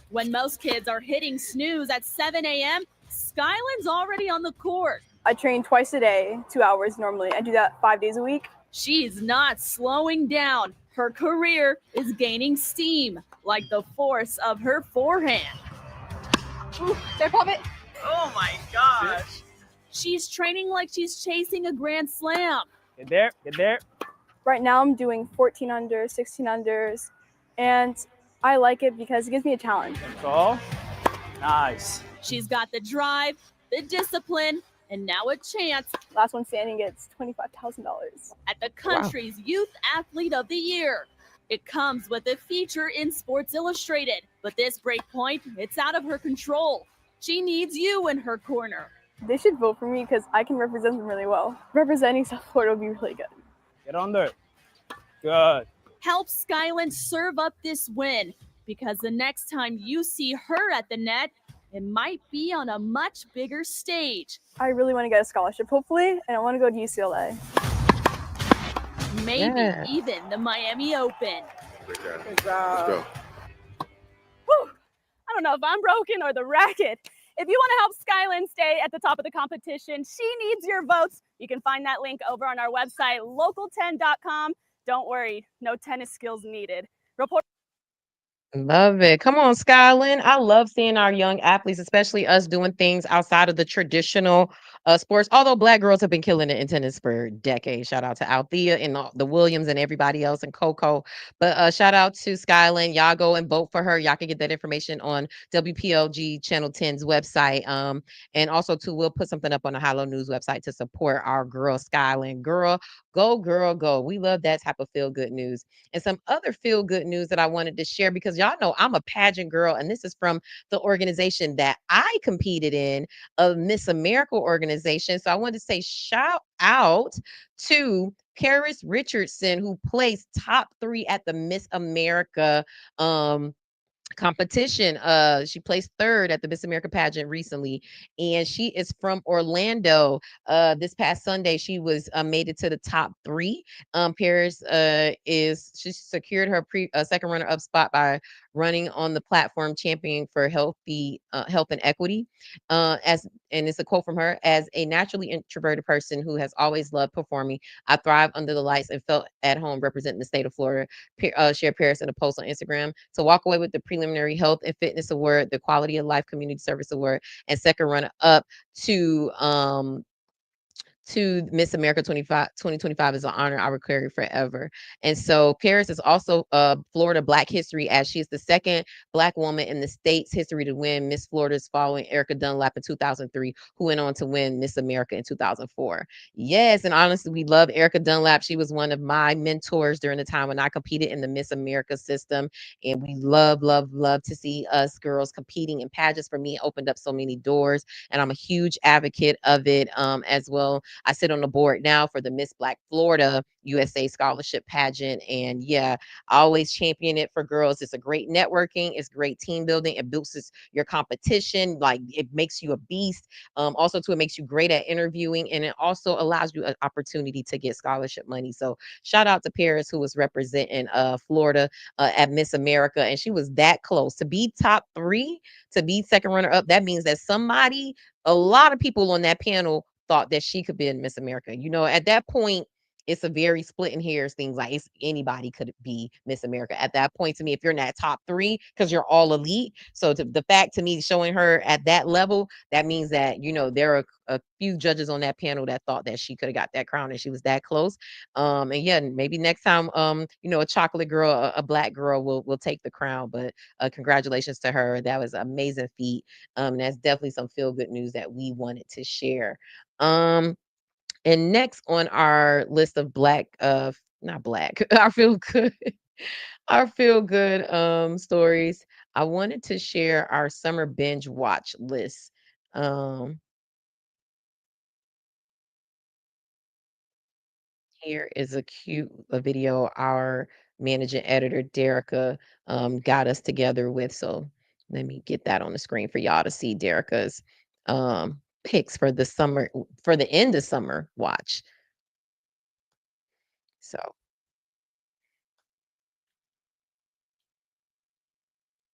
Speaker 16: When most kids are hitting snooze at 7 a.m., Skyland's already on the court.
Speaker 17: I train twice a day, 2 hours normally. I do that 5 days a week.
Speaker 16: She's not slowing down. Her career is gaining steam, like the force of her forehand.
Speaker 17: Ooh, did I pop it?
Speaker 15: Oh my gosh.
Speaker 16: She's training like she's chasing a grand slam.
Speaker 3: Get there, get there.
Speaker 17: Right now I'm doing 14 unders, 16 unders, and I like it because it gives me a challenge.
Speaker 3: Control. Nice.
Speaker 16: She's got the drive, the discipline, and now a chance.
Speaker 17: Last one standing gets $25,000.
Speaker 16: At the country's Youth Athlete of the Year. It comes with a feature in Sports Illustrated, but this break point, it's out of her control. She needs you in her corner.
Speaker 17: They should vote for me because I can represent them really well. Representing South Florida will be really good.
Speaker 3: Get under. Good.
Speaker 16: Help Skyland serve up this win, because the next time you see her at the net, it might be on a much bigger stage.
Speaker 17: I really want to get a scholarship, hopefully, and I want to go to UCLA.
Speaker 16: Maybe even the Miami Open.
Speaker 18: Good job.
Speaker 3: Good job.
Speaker 18: Let's go.
Speaker 17: Whew. I don't know if I'm broken or the racket. If you want to help Skyland stay at the top of the competition, she needs your votes. You can find that link over on our website, local10.com. Don't worry, no tennis skills needed. Report.
Speaker 11: Love it. Come on, Skyland. I love seeing our young athletes, especially us doing things outside of the traditional sports. Although Black girls have been killing it in tennis for decades. Shout out to Althea and the Williams and everybody else and Coco. But shout out to Skyland. Y'all go and vote for her. Y'all can get that information on WPLG Channel 10's website. And also, too, we'll put something up on the Hilo News website to support our girl, Skyland. Girl, go. We love that type of feel-good news. And some other feel-good news that I wanted to share, because y'all know I'm a pageant girl, and this is from the organization that I competed in, a Miss America organization. So I wanted to say shout out to Paris Richardson, who placed top 3 at the Miss America competition. She placed 3rd at the Miss America pageant recently, and she is from Orlando. This past Sunday, she was made it to the top 3. Paris she secured her second runner-up spot by running on the platform championing for health and equity. And it's a quote from her: "As a naturally introverted person who has always loved performing, I thrive under the lights and felt at home representing the state of Florida," shared Paris in a post on Instagram. To walk away with the preliminary health and fitness award, the quality of life community service award, and second runner up to Miss America 2025 is an honor I will carry forever. And so Paris is also Florida Black history, as she is the second Black woman in the state's history to win Miss Florida's, following Erica Dunlap in 2003, who went on to win Miss America in 2004. Yes, and honestly, we love Erica Dunlap. She was one of my mentors during the time when I competed in the Miss America system. And we love to see us girls competing in pageants. For me, it opened up so many doors, and I'm a huge advocate of it as well. I sit on the board now for the Miss Black Florida USA Scholarship Pageant. And yeah, I always champion it for girls. It's a great networking. It's great team building. It boosts your competition. Like, it makes you a beast. Also, too, it makes you great at interviewing. And it also allows you an opportunity to get scholarship money. So shout out to Paris, who was representing Florida at Miss America. And she was that close to be top 3, to be second runner up. That means that a lot of people on that panel thought that she could be in Miss America. You know, at that point, it's a very splitting hairs things. Like, anybody could be Miss America at that point. To me, if you're in that top 3, because you're all elite. So the fact, to me, showing her at that level, that means that, you know, there are a few judges on that panel that thought that she could have got that crown, and she was that close. And yeah, maybe next time, you know, a chocolate girl, a Black girl will take the crown. But congratulations to her. That was an amazing feat. That's definitely some feel good news that we wanted to share. And next on our list of our feel good stories, I wanted to share our summer binge watch list. Here is a cute video our managing editor Derica got us together with. So let me get that on the screen for y'all to see Derica's picks for the end of summer watch. So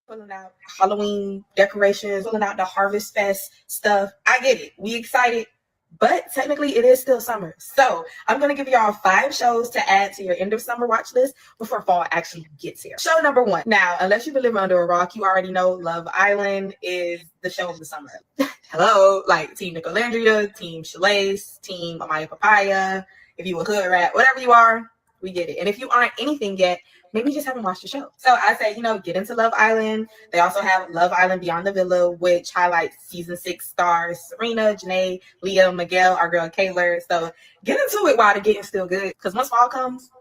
Speaker 19: pulling out Halloween decorations, pulling out the Harvest Fest stuff. I get it. We excited. but technically it is still summer. So I'm going to give y'all 5 shows to add to your end of summer watch list before fall actually gets here. Show number 1. Now, unless you've been living under a rock, you already know Love Island is the show of the summer. Hello, like Team Nicolandria, Team Shalace, Team Amaya Papaya. If you a hood rat, whatever you are, we get it. And if you aren't anything yet, maybe you just haven't watched the show. So I say, get into Love Island. They also have Love Island Beyond the Villa, which highlights season 6 stars Serena, Janae, Leah, Miguel, our girl Kayla. So get into it while the getting's still good. Because once fall comes,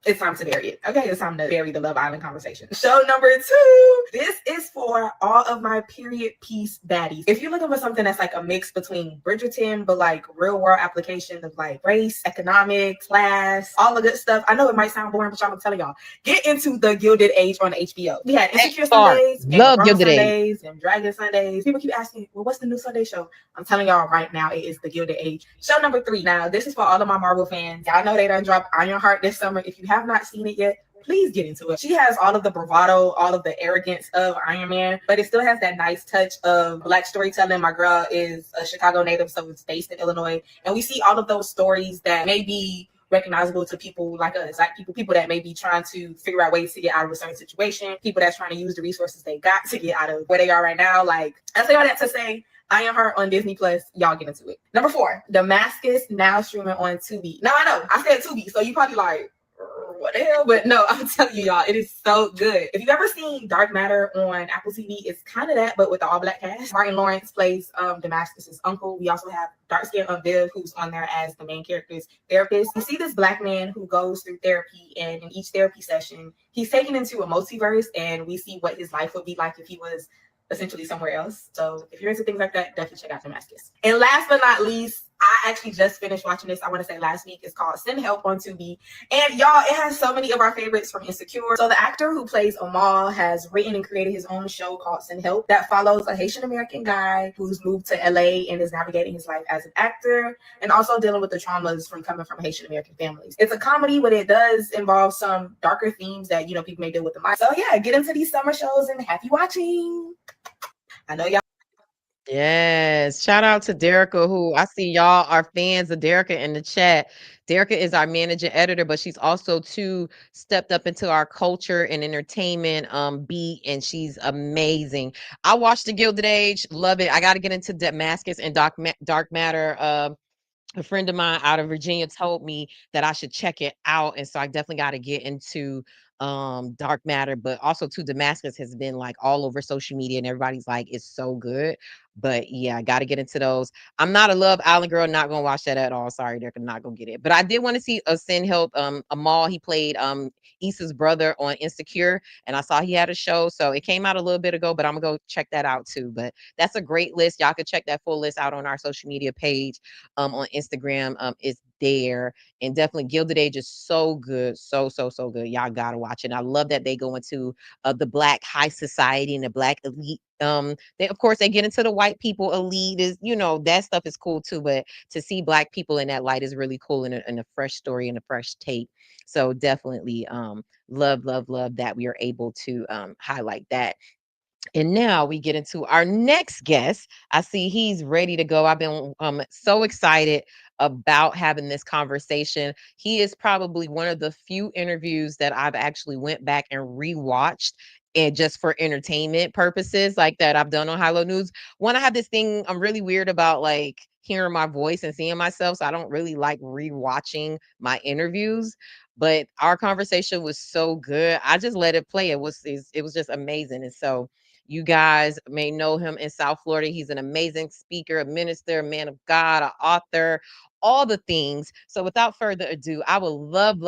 Speaker 19: it's time to bury it. Okay, it's time to bury the Love Island conversation. Show number 2. This is for all of my period piece baddies. If you're looking for something that's like a mix between Bridgerton, but like real world application of like race, economics, class, all the good stuff. I know it might sound boring, but I'm telling y'all, get into The Gilded Age on HBO. We had Insecure Sundays,
Speaker 11: Love Gilded
Speaker 19: Sundays, and Dragon Sundays. People keep asking, well, what's the new Sunday show? I'm telling y'all right now, it is The Gilded Age. Show number 3. Now, this is for all of my Marvel fans. Y'all know they done dropped Ironheart this summer. If you have not seen it yet, please get into it. She has all of the bravado, all of the arrogance of Iron Man, but it still has that nice touch of Black storytelling. My girl is a Chicago native, so it's based in Illinois. And we see all of those stories that may be recognizable to people like us, like people that may be trying to figure out ways to get out of a certain situation, people that's trying to use the resources they got to get out of where they are right now. Like, I say all that to say, Ironheart on Disney Plus, y'all get into it. Number 4, Damascus, now streaming on Tubi. Now I know I said Tubi, so you probably like, what the hell? But no, I'm telling you, y'all, it is so good. If you've ever seen Dark Matter on Apple TV, it's kind of that, but with the all black cast. Martin Lawrence plays Damascus's uncle. We also have dark skin Viv, who's on there as the main character's therapist. You see this black man who goes through therapy, and in each therapy session, he's taken into a multiverse, and we see what his life would be like if he was essentially somewhere else. So if you're into things like that, definitely check out Damascus. And last but not least, I actually just finished watching this, I want to say last week. It's called Send Help on Tubi. And y'all, it has so many of our favorites from Insecure. So the actor who plays Amal has written and created his own show called Send Help that follows a Haitian American guy who's moved to LA and is navigating his life as an actor and also dealing with the traumas from coming from Haitian American families. It's a comedy, but it does involve some darker themes that, people may deal with in life. So yeah, get into these summer shows and happy watching. I know y'all.
Speaker 11: Yes. Shout out to Derica, who I see y'all are fans of Derica in the chat. Derica is our managing editor, but she's also stepped up into our culture and entertainment beat, and she's amazing. I watched The Gilded Age, love it. I got to get into Damascus and Dark Matter. A friend of mine out of Virginia told me that I should check it out, and so I definitely got to get into Dark Matter. But also too, Damascus has been like all over social media, and everybody's like, it's so good. But yeah, I got to get into those. I'm not a Love Island girl, not gonna watch that at all. Sorry, they're not gonna get it. But I did want to see Send Help. Amal, he played Issa's brother on Insecure, and I saw he had a show, so it came out a little bit ago, but I'm gonna go check that out too. But that's a great list. Y'all can check that full list out on our social media page on Instagram. It's there. And definitely Gilded Age is so good, so good. Y'all gotta watch it. I love that they go into the Black high society and the Black elite. They, of course, they get into the white people elite, is that stuff is cool too, but to see Black people in that light is really cool, and a fresh story and a fresh take. So definitely love that we are able to highlight that. And now we get into our next guest. I see he's ready to go. I've been so excited about having this conversation. He is probably one of the few interviews that I've actually went back and rewatched, and just for entertainment purposes, like that I've done on High Low News. When I have this thing, I'm really weird about like hearing my voice and seeing myself, so I don't really like rewatching my interviews. But our conversation was so good, I just let it play. It was just amazing. And so you guys may know him in South Florida. He's an amazing speaker, a minister, a man of God, an author, all the things. So without further ado, I would love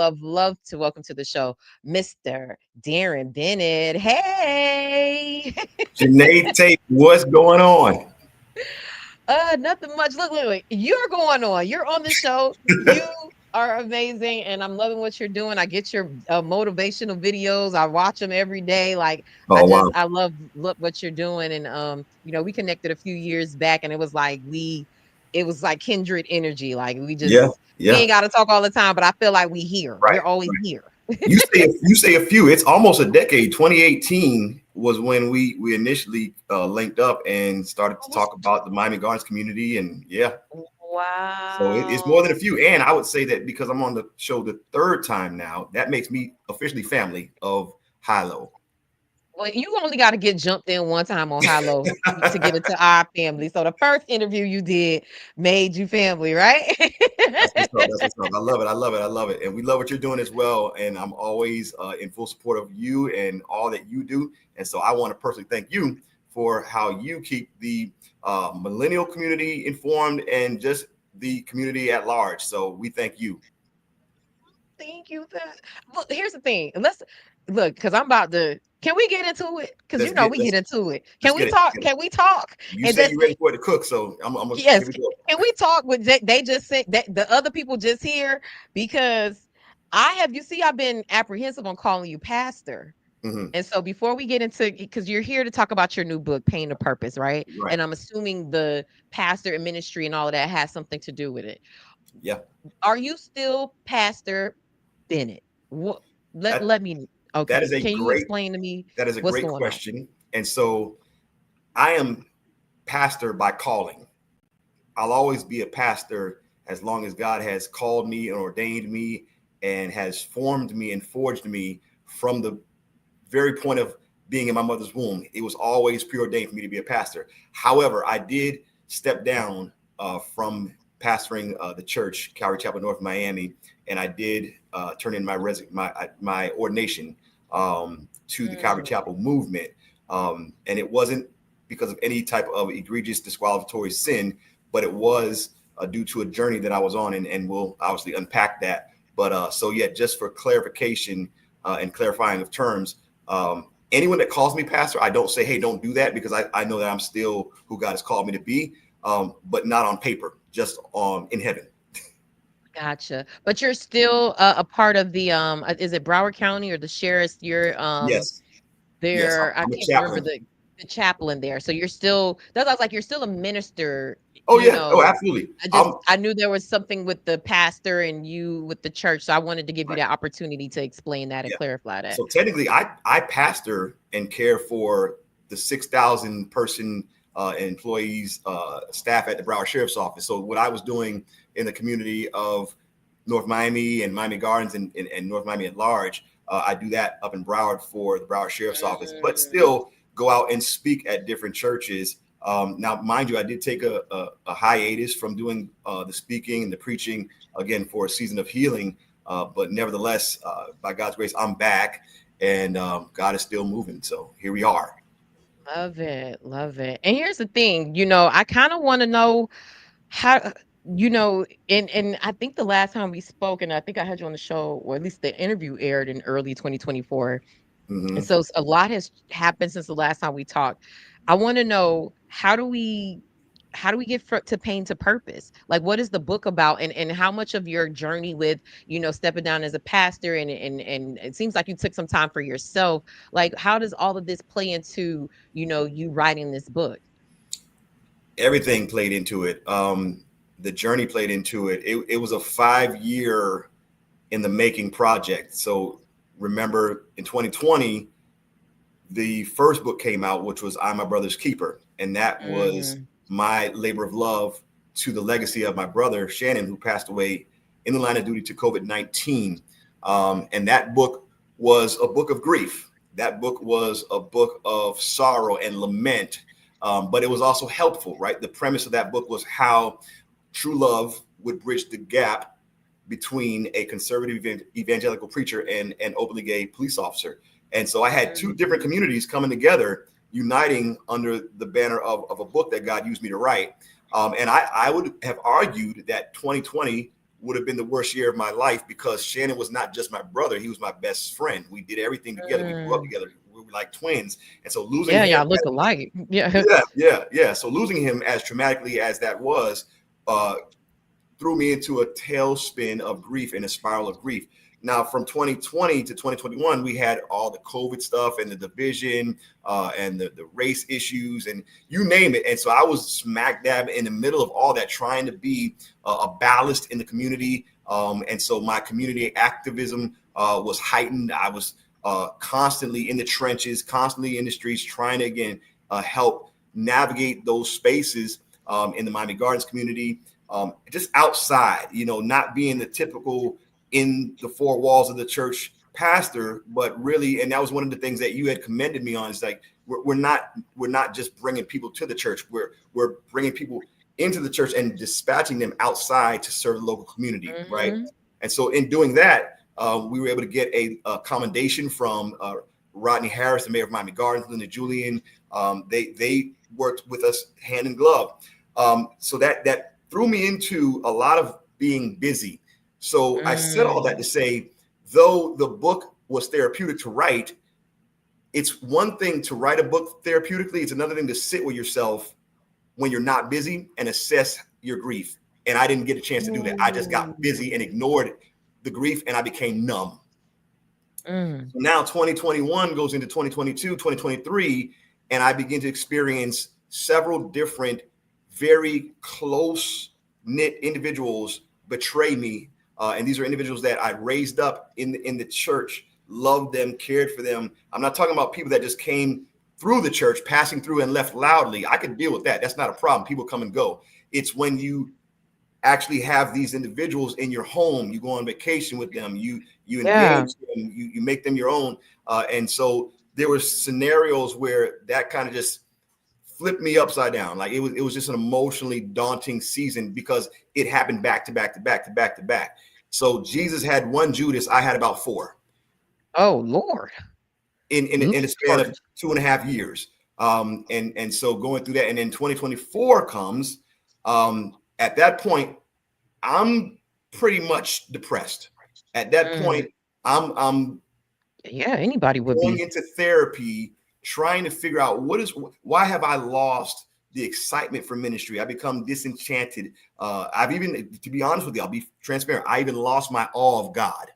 Speaker 11: to welcome to the show, Mr. Darren Bennett. Hey.
Speaker 18: Janae Tate, what's going on?
Speaker 11: Nothing much. Look, you're going on. You're on the show. You are amazing, and I'm loving what you're doing. I get your motivational videos. I watch them every day. Like, I love what you're doing. And we connected a few years back, and it was like kindred energy. Like we ain't got to talk all the time, but I feel like we here. Right, we're always here.
Speaker 18: You say a few. It's almost a decade. 2018 was when we initially linked up and started to talk about the Miami Gardens community, and
Speaker 11: Wow.
Speaker 18: So it's more than a few. And I would say that because I'm on the show the third time now, that makes me officially family of Hilo.
Speaker 11: Well, you only got to get jumped in one time on Hilo to get into our family. So the first interview you did made you family, right?
Speaker 18: That's what's up. That's what's up. I love it. I love it. I love it. And we love what you're doing as well. And I'm always in full support of you and all that you do. And so I want to personally thank you for how you keep the millennial community informed and just the community at large. So we thank you.
Speaker 11: Thank you. Well, here's the thing. Let's look, because I'm about to. Can we get into it? Because you know we get into it. Can we talk? Can we talk?
Speaker 18: You say you're ready for it to cook, so I'm
Speaker 11: yes. Can we talk with they just said that the other people just here because I've been apprehensive on calling you pastor.
Speaker 18: Mm-hmm.
Speaker 11: And so before we get into, because you're here to talk about your new book, Pain to Purpose, right? And I'm assuming the pastor and ministry and all of that has something to do with it.
Speaker 18: Yeah.
Speaker 11: Are you still Pastor Bennett? What? Let me. Okay.
Speaker 18: That is
Speaker 11: Can you explain to me?
Speaker 18: That is a great question. And so I am pastor by calling. I'll always be a pastor as long as God has called me and ordained me and has formed me and forged me from the very point of being in my mother's womb. It was always preordained for me to be a pastor. However, I did step down from pastoring the church, Calvary Chapel, North Miami, and I did turn in my ordination to the Calvary Chapel movement. And it wasn't because of any type of egregious disqualificatory sin, but it was due to a journey that I was on, and we'll obviously unpack that. But so yeah, just for clarification and clarifying of terms, anyone that calls me pastor, I don't say, hey, don't do that, because I know that I'm still who God has called me to be, but not on paper, just in heaven.
Speaker 11: Gotcha. But you're still a part of the is it Broward County or the sheriff's? You're
Speaker 18: yes.
Speaker 11: there. I can't remember the chaplain there. So you're still I was like, you're still a minister.
Speaker 18: Oh yeah. Oh, absolutely.
Speaker 11: I knew there was something with the pastor and you with the church. So I wanted to give you that opportunity to explain that and clarify that.
Speaker 18: So technically I pastor and care for the 6,000 person employees, staff at the Broward Sheriff's Office. So what I was doing in the community of North Miami and Miami Gardens and North Miami at large, I do that up in Broward for the Broward Sheriff's Office, but still go out and speak at different churches. Now, mind you, I did take a hiatus from doing the speaking and the preaching again for a season of healing. But nevertheless, by God's grace, I'm back and God is still moving. So here we are.
Speaker 11: Love it. Love it. And here's the thing, I kind of want to know how, and I think the last time we spoke, and I think I had you on the show, or at least the interview aired in early 2024.
Speaker 18: Mm-hmm.
Speaker 11: And so a lot has happened since the last time we talked. I want to know, how do we get to Pain to Purpose? Like, what is the book about, and how much of your journey with, stepping down as a pastor and it seems like you took some time for yourself. Like, how does all of this play into, you writing this book?
Speaker 18: Everything played into it. The journey played into it. It was a 5-year in the making project. So remember in 2020, the first book came out, which was I'm My Brother's Keeper. And that was my labor of love to the legacy of my brother, Shannon, who passed away in the line of duty to COVID-19. And that book was a book of grief. That book was a book of sorrow and lament, but it was also helpful, right? The premise of that book was how true love would bridge the gap between a conservative evangelical preacher and an openly gay police officer. And so I had two different communities coming together, uniting under the banner of a book that God used me to write. And I would have argued that 2020 would have been the worst year of my life, because Shannon was not just my brother, he was my best friend. We did everything together. We grew up together. We were like twins. And so losing him,
Speaker 11: y'all look alike. Yeah.
Speaker 18: So losing him, as traumatically as that was, threw me into a tailspin of grief and a spiral of grief. Now, from 2020 to 2021, we had all the COVID stuff and the division and the race issues and you name it. And so I was smack dab in the middle of all that, trying to be a ballast in the community. And so my community activism was heightened. I was constantly in the trenches, constantly in the streets, trying to, again, help navigate those spaces in the Miami Gardens community, just outside, not being the typical in the four walls of the church pastor, but really, and that was one of the things that you had commended me on, is like, we're not just bringing people to the church. We're bringing people into the church and dispatching them outside to serve the local community. Right. And so in doing that, we were able to get a commendation from Rodney Harris, the mayor of Miami Gardens, Linda Julian. They worked with us hand in glove. So that threw me into a lot of being busy. So I said all that to say, though the book was therapeutic to write, it's one thing to write a book therapeutically. It's another thing to sit with yourself when you're not busy and assess your grief. And I didn't get a chance to do that. I just got busy and ignored the grief, and I became numb. So now 2021 goes into 2022, 2023, and I begin to experience several different, very close-knit individuals betray me. And these are individuals that I raised up in the church, loved them, cared for them. I'm not talking about people that just came through the church, passing through and left loudly. I could deal with that. That's not a problem. People come and go. It's when you actually have these individuals in your home, you go on vacation with them, you engage them, you make them your own. And so there were scenarios where that kind of just flipped me upside down. Like it was just an emotionally daunting season because it happened back to back to back to back to back. So Jesus had one Judas, I had about four.
Speaker 11: Oh Lord.
Speaker 18: In a span of 2.5 years. And so going through that, and then 2024 comes, at that point, I'm pretty much depressed. At that point, I'm
Speaker 11: anybody would
Speaker 18: going
Speaker 11: be
Speaker 18: into therapy, trying to figure out why have I lost the excitement for ministry? I become disenchanted. I've even, to be honest with you, I'll be transparent. I even lost my awe of God.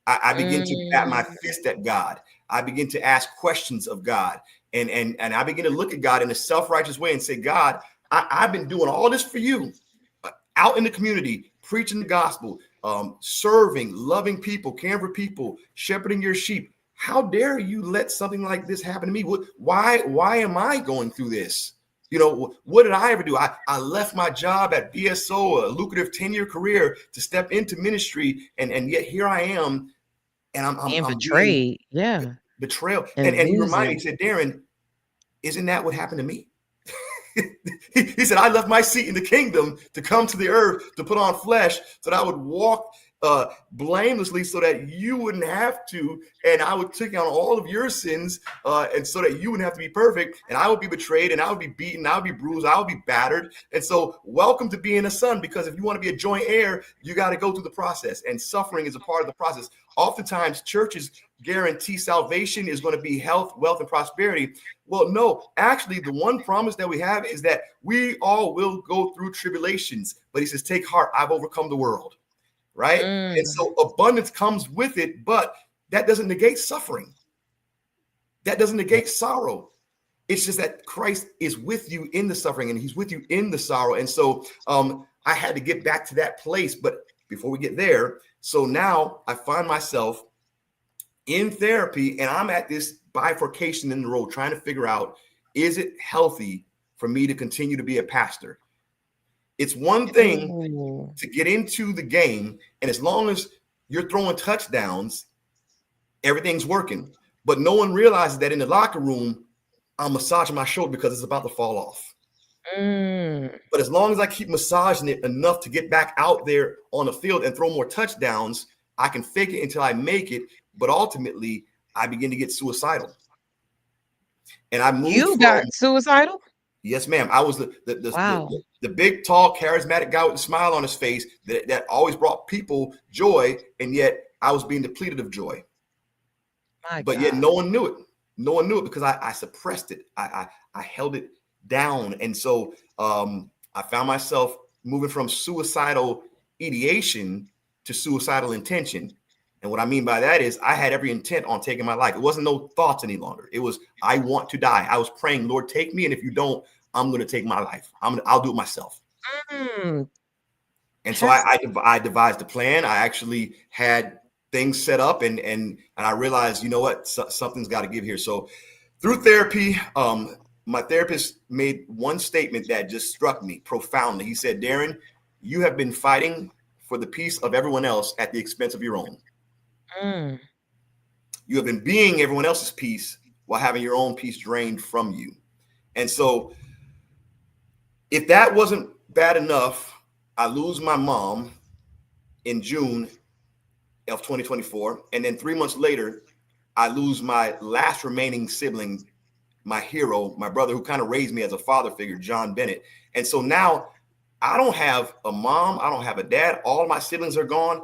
Speaker 18: I begin to bat my fist at God. I begin to ask questions of God, and I begin to look at God in a self-righteous way and say, God, I've been doing all this for you, out in the community, preaching the gospel, serving, loving people, caring for people, shepherding your sheep. How dare you let something like this happen to me? Why am I going through this? What did I ever do? I left my job at BSO, a lucrative 10-year career, to step into ministry, and yet here I am, and I'm
Speaker 11: betrayed.
Speaker 18: Betrayal. And he reminded me, he said, Darren, isn't that what happened to me? He said, I left my seat in the kingdom to come to the earth, to put on flesh, so that I would walk blamelessly, so that you wouldn't have to, and I would take on all of your sins, and so that you wouldn't have to be perfect, and I would be betrayed, and I would be beaten, I would be bruised, I would be battered. And so welcome to being a son, because if you want to be a joint heir, you got to go through the process, and suffering is a part of the process. Oftentimes churches guarantee salvation is going to be health, wealth, and prosperity. Well, no, actually, the one promise that we have is that we all will go through tribulations, but he says, take heart, I've overcome the world. Right. And so abundance comes with it, but that doesn't negate suffering. That doesn't negate sorrow. It's just that Christ is with you in the suffering, and he's with you in the sorrow. And so I had to get back to that place. But before we get there, so now I find myself in therapy, and I'm at this bifurcation in the road, trying to figure out, is it healthy for me to continue to be a pastor? It's one thing to get into the game, and as long as you're throwing touchdowns, everything's working. But no one realizes that in the locker room, I'm massaging my shoulder because it's about to fall off. But as long as I keep massaging it enough to get back out there on the field and throw more touchdowns, I can fake it until I make it. But ultimately, I begin to get suicidal. And I moved.
Speaker 11: You got suicidal?
Speaker 18: Yes, ma'am. I was the big, tall, charismatic guy with a smile on his face that always brought people joy, and yet I was being depleted of joy. Yet no one knew it. No one knew it because I suppressed it. I held it down. And so I found myself moving from suicidal ideation to suicidal intention. And what I mean by that is I had every intent on taking my life. It wasn't no thoughts any longer. It was, I want to die. I was praying, Lord, take me. And if you don't, I'm going to take my life. I'll do it myself. And so I devised a plan. I actually had things set up, and I realized, you know what, something's got to give here. So through therapy, my therapist made one statement that just struck me profoundly. He said, Darren, you have been fighting for the peace of everyone else at the expense of your own. You have been being everyone else's peace while having your own peace drained from you. And so if that wasn't bad enough, I lose my mom in June of 2024. And then 3 months later, I lose my last remaining sibling, my hero, my brother who kind of raised me as a father figure, Darren Bennett. And so now I don't have a mom. I don't have a dad. All my siblings are gone.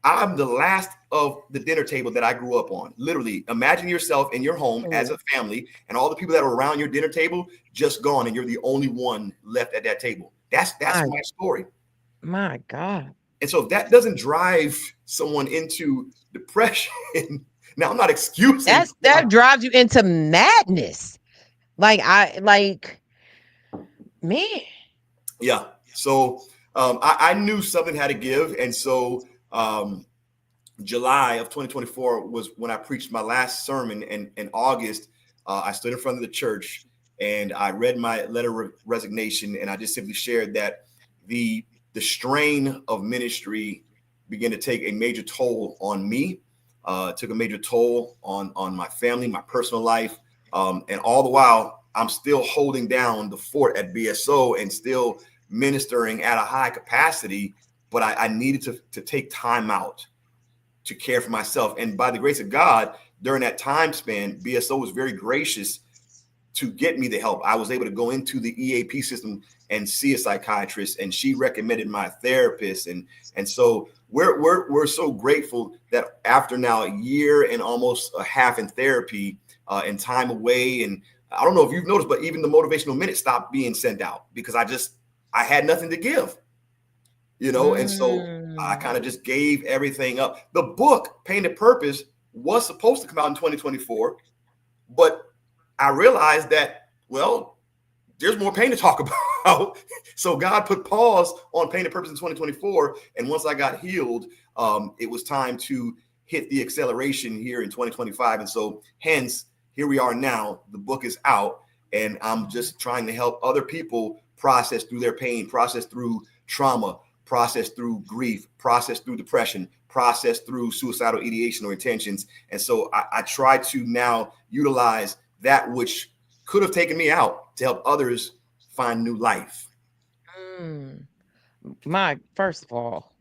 Speaker 18: I'm the last of the dinner table that I grew up on. Literally, imagine yourself in your home as a family and all the people that are around your dinner table just gone, and you're the only one left at that table. That's my story.
Speaker 11: My God.
Speaker 18: And so if that doesn't drive someone into depression, now I'm not excusing.
Speaker 11: That drives you into madness. Man.
Speaker 18: Yeah. So I knew something had to give. And so July of 2024 was when I preached my last sermon. And in August, I stood in front of the church and I read my letter of resignation. And I just simply shared that the strain of ministry began to take a major toll on me, took a major toll on my family, my personal life. And all the while, I'm still holding down the fort at BSO and still ministering at a high capacity, but I needed to take time out to care for myself. And by the grace of God, during that time span, BSO was very gracious to get me the help. I was able to go into the EAP system and see a psychiatrist, and she recommended my therapist. And so we're so grateful that after now a year and almost a half in therapy and time away, and I don't know if you've noticed, but even the motivational minute stopped being sent out because I had nothing to give, and so I kind of just gave everything up. The book, Painted Purpose, was supposed to come out in 2024, but I realized that, well, there's more pain to talk about. So God put pause on Painted Purpose in 2024. And once I got healed, it was time to hit the acceleration here in 2025. And so hence, here we are now. The book is out, and I'm just trying to help other people process through their pain, process through trauma, process through grief, process through depression, process through suicidal ideation or intentions. And so I try to now utilize that which could have taken me out to help others find new life.
Speaker 11: First of all,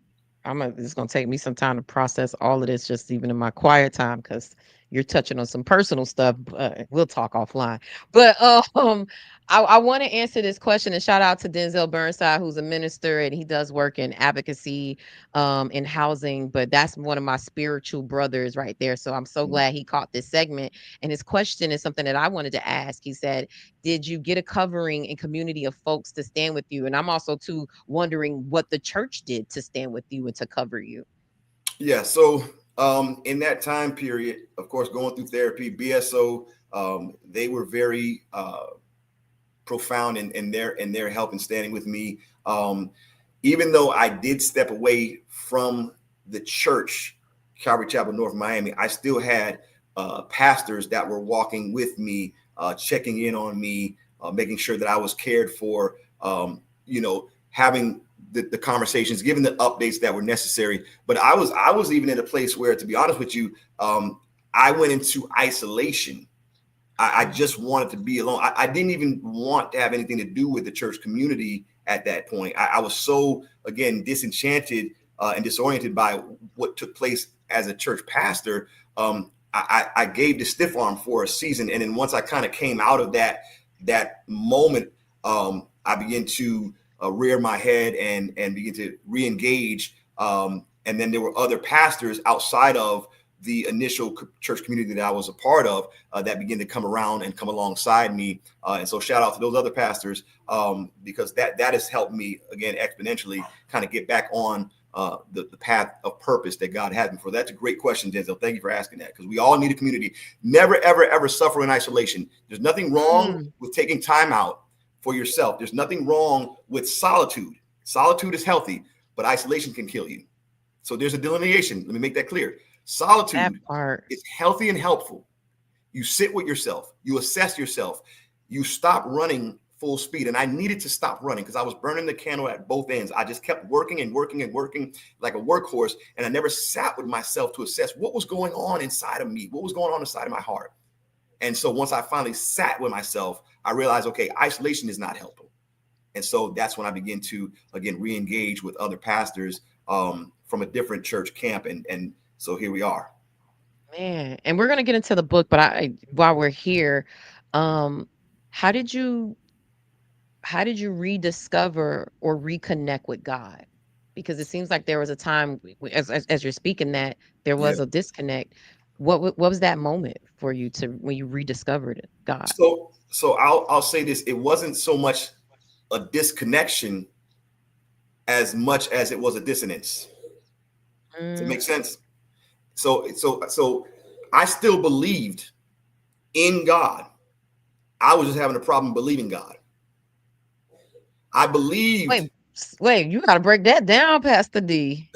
Speaker 11: it's going to take me some time to process all of this, just even in my quiet time, because you're touching on some personal stuff. We'll talk offline. But I want to answer this question, and shout out to Denzel Burnside, who's a minister, and he does work in advocacy in housing. But that's one of my spiritual brothers right there. So I'm so glad he caught this segment. And his question is something that I wanted to ask. He said, did you get a covering and community of folks to stand with you? And I'm also too wondering what the church did to stand with you and to cover you.
Speaker 18: Yeah. So in that time period, of course, going through therapy, BSO, they were very profound in their help and standing with me. Even though I did step away from the church, Calvary Chapel, North Miami, I still had pastors that were walking with me, checking in on me, making sure that I was cared for, having the conversations, giving the updates that were necessary. But I was even in a place where, to be honest with you, I went into isolation. I just wanted to be alone. I didn't even want to have anything to do with the church community at that point. I was so, again, disenchanted and disoriented by what took place as a church pastor. I gave the stiff arm for a season. And then once I kind of came out of that moment, I began to rear my head and begin to re-engage. And then there were other pastors outside of the initial church community that I was a part of that began to come around and come alongside me. And so shout out to those other pastors because that has helped me, again, exponentially kind of get back on the path of purpose that God had me for. That's a great question, Denzel. Thank you for asking that, because we all need a community. Never, ever, ever suffer in isolation. There's nothing wrong with taking time out for yourself. There's nothing wrong with solitude. Solitude is healthy, but isolation can kill you. So there's a delineation. Let me make that clear. Solitude is healthy and helpful. You sit with yourself. You assess yourself. You stop running full speed. And I needed to stop running because I was burning the candle at both ends. I just kept working and working and working like a workhorse. And I never sat with myself to assess what was going on inside of me, what was going on inside of my heart. And so once I finally sat with myself, I realized, okay, isolation is not helpful. And so that's when I began to, again, re-engage with other pastors from a different church camp. And so here we are.
Speaker 11: Man, and we're going to get into the book, but while we're here, how did you rediscover or reconnect with God? Because it seems like there was a time, as you're speaking, that there was a disconnect. What was that moment for you when you rediscovered God?
Speaker 18: So I'll say this: it wasn't so much a disconnection as much as it was a dissonance. Does it make sense? So I still believed in God. I was just having a problem believing God. I believed.
Speaker 11: Wait, you got to break that down, Pastor D.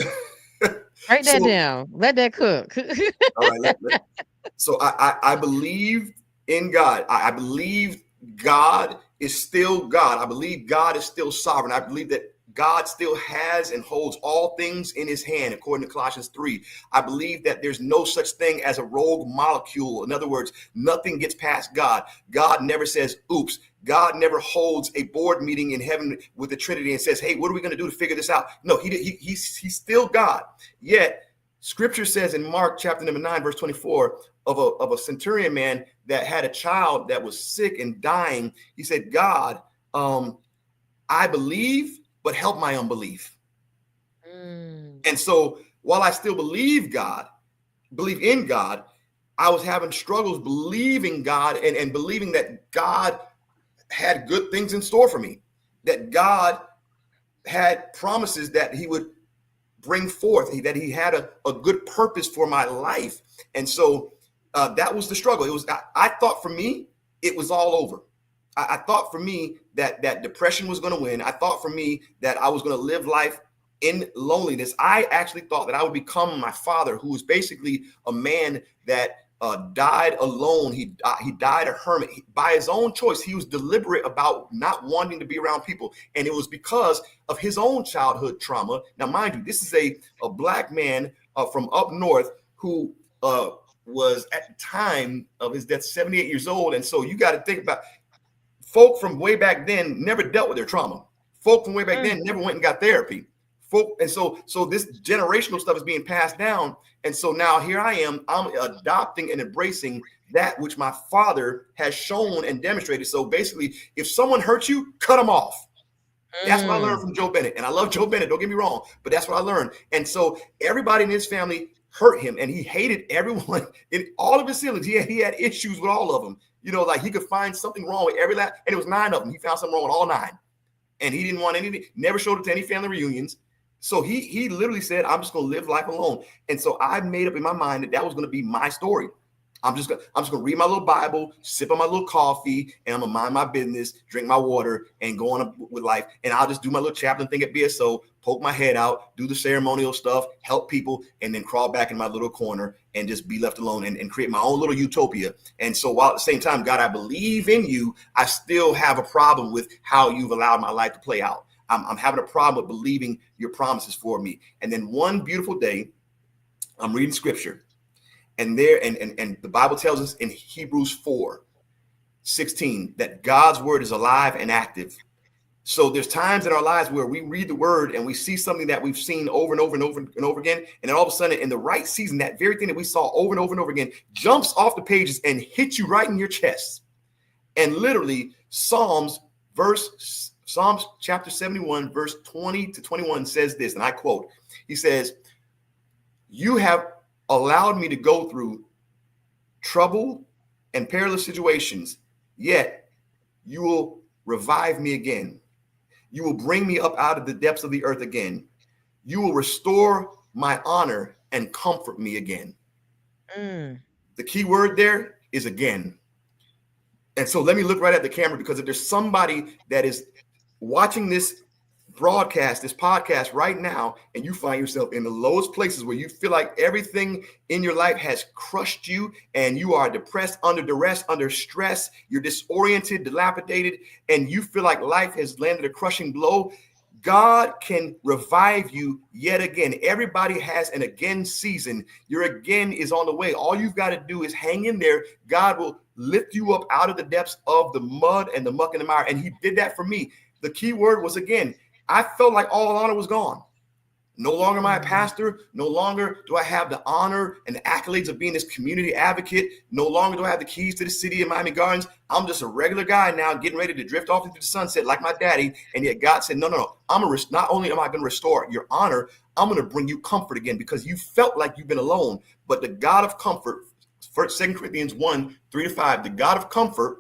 Speaker 11: Break that down. Let that cook.
Speaker 18: All right. So I believed in God. I believed God is still God. I believe God is still sovereign. I believe that God still has and holds all things in his hand, according to Colossians 3. I believe that there's no such thing as a rogue molecule. In other words, nothing gets past God. God never says, oops. God never holds a board meeting in heaven with the Trinity and says, hey, what are we going to do to figure this out? No, he's still God. Yet scripture says in Mark chapter number 9, verse 24, of a centurion man that had a child that was sick and dying. He said, God, I believe, but help my unbelief. And so while I still believe in God, I was having struggles believing God and believing that God had good things in store for me, that God had promises that he would bring forth, that he had a good purpose for my life. And so that was the struggle. It was, I thought for me, it was all over. I thought for me that depression was going to win. I thought for me that I was going to live life in loneliness. I actually thought that I would become my father, who was basically a man that died alone. He died a hermit by his own choice. He was deliberate about not wanting to be around people. And it was because of his own childhood trauma. Now, mind you, this is a black man from up north who was at the time of his death 78 years old. And so you got to think about folk from way back then never dealt with their trauma. Folk from way back then never went and got therapy. And so this generational stuff is being passed down. And so now here I am, I'm adopting and embracing that which my father has shown and demonstrated. So basically, if someone hurts you, cut them off. That's what I learned from Joe Bennett. And I love Joe Bennett, don't get me wrong, but that's what I learned. And so everybody in his family hurt him, and he hated everyone in all of his siblings. He had issues with all of them. You know, like he could find something wrong with every last, and it was 9 of them. He found something wrong with all 9. And he didn't want anything, never showed it to any family reunions. So he literally said, I'm just going to live life alone. And so I made up in my mind that was going to be my story. I'm just going to read my little Bible, sip on my little coffee, and I'm going to mind my business, drink my water, and go on with life. And I'll just do my little chaplain thing at BSO, poke my head out, do the ceremonial stuff, help people, and then crawl back in my little corner and just be left alone and create my own little utopia. And so while at the same time, God, I believe in you, I still have a problem with how you've allowed my life to play out. I'm having a problem with believing your promises for me. And then one beautiful day, I'm reading scripture. And the Bible tells us in Hebrews 4:16 that God's word is alive and active. So there's times in our lives where we read the word and we see something that we've seen over and over and over and over again. And then all of a sudden in the right season, that very thing that we saw over and over and over again jumps off the pages and hits you right in your chest. And literally Psalms chapter 71, verse 20 to 21 says this, and I quote, he says, you have allowed me to go through trouble and perilous situations, yet you will revive me again. You will bring me up out of the depths of the earth again. You will restore my honor and comfort me again. The key word there is again. And so let me look right at the camera, because if there's somebody that is watching this broadcast, this podcast right now, and you find yourself in the lowest places where you feel like everything in your life has crushed you and you are depressed, under duress, under stress, you're disoriented, dilapidated, and you feel like life has landed a crushing blow, God can revive you yet again. Everybody has an again season. Your again is on the way. All you've got to do is hang in there. God will lift you up out of the depths of the mud and the muck and the mire. And he did that for me. The key word was again. I felt like all honor was gone. No longer am I a pastor. No longer do I have the honor and the accolades of being this community advocate. No longer do I have the keys to the city of Miami Gardens. I'm just a regular guy now getting ready to drift off into the sunset like my daddy. And yet God said, no. Not only am I going to restore your honor, I'm going to bring you comfort again because you felt like you've been alone. But the God of comfort, 2 Corinthians 1, 3-5, the God of comfort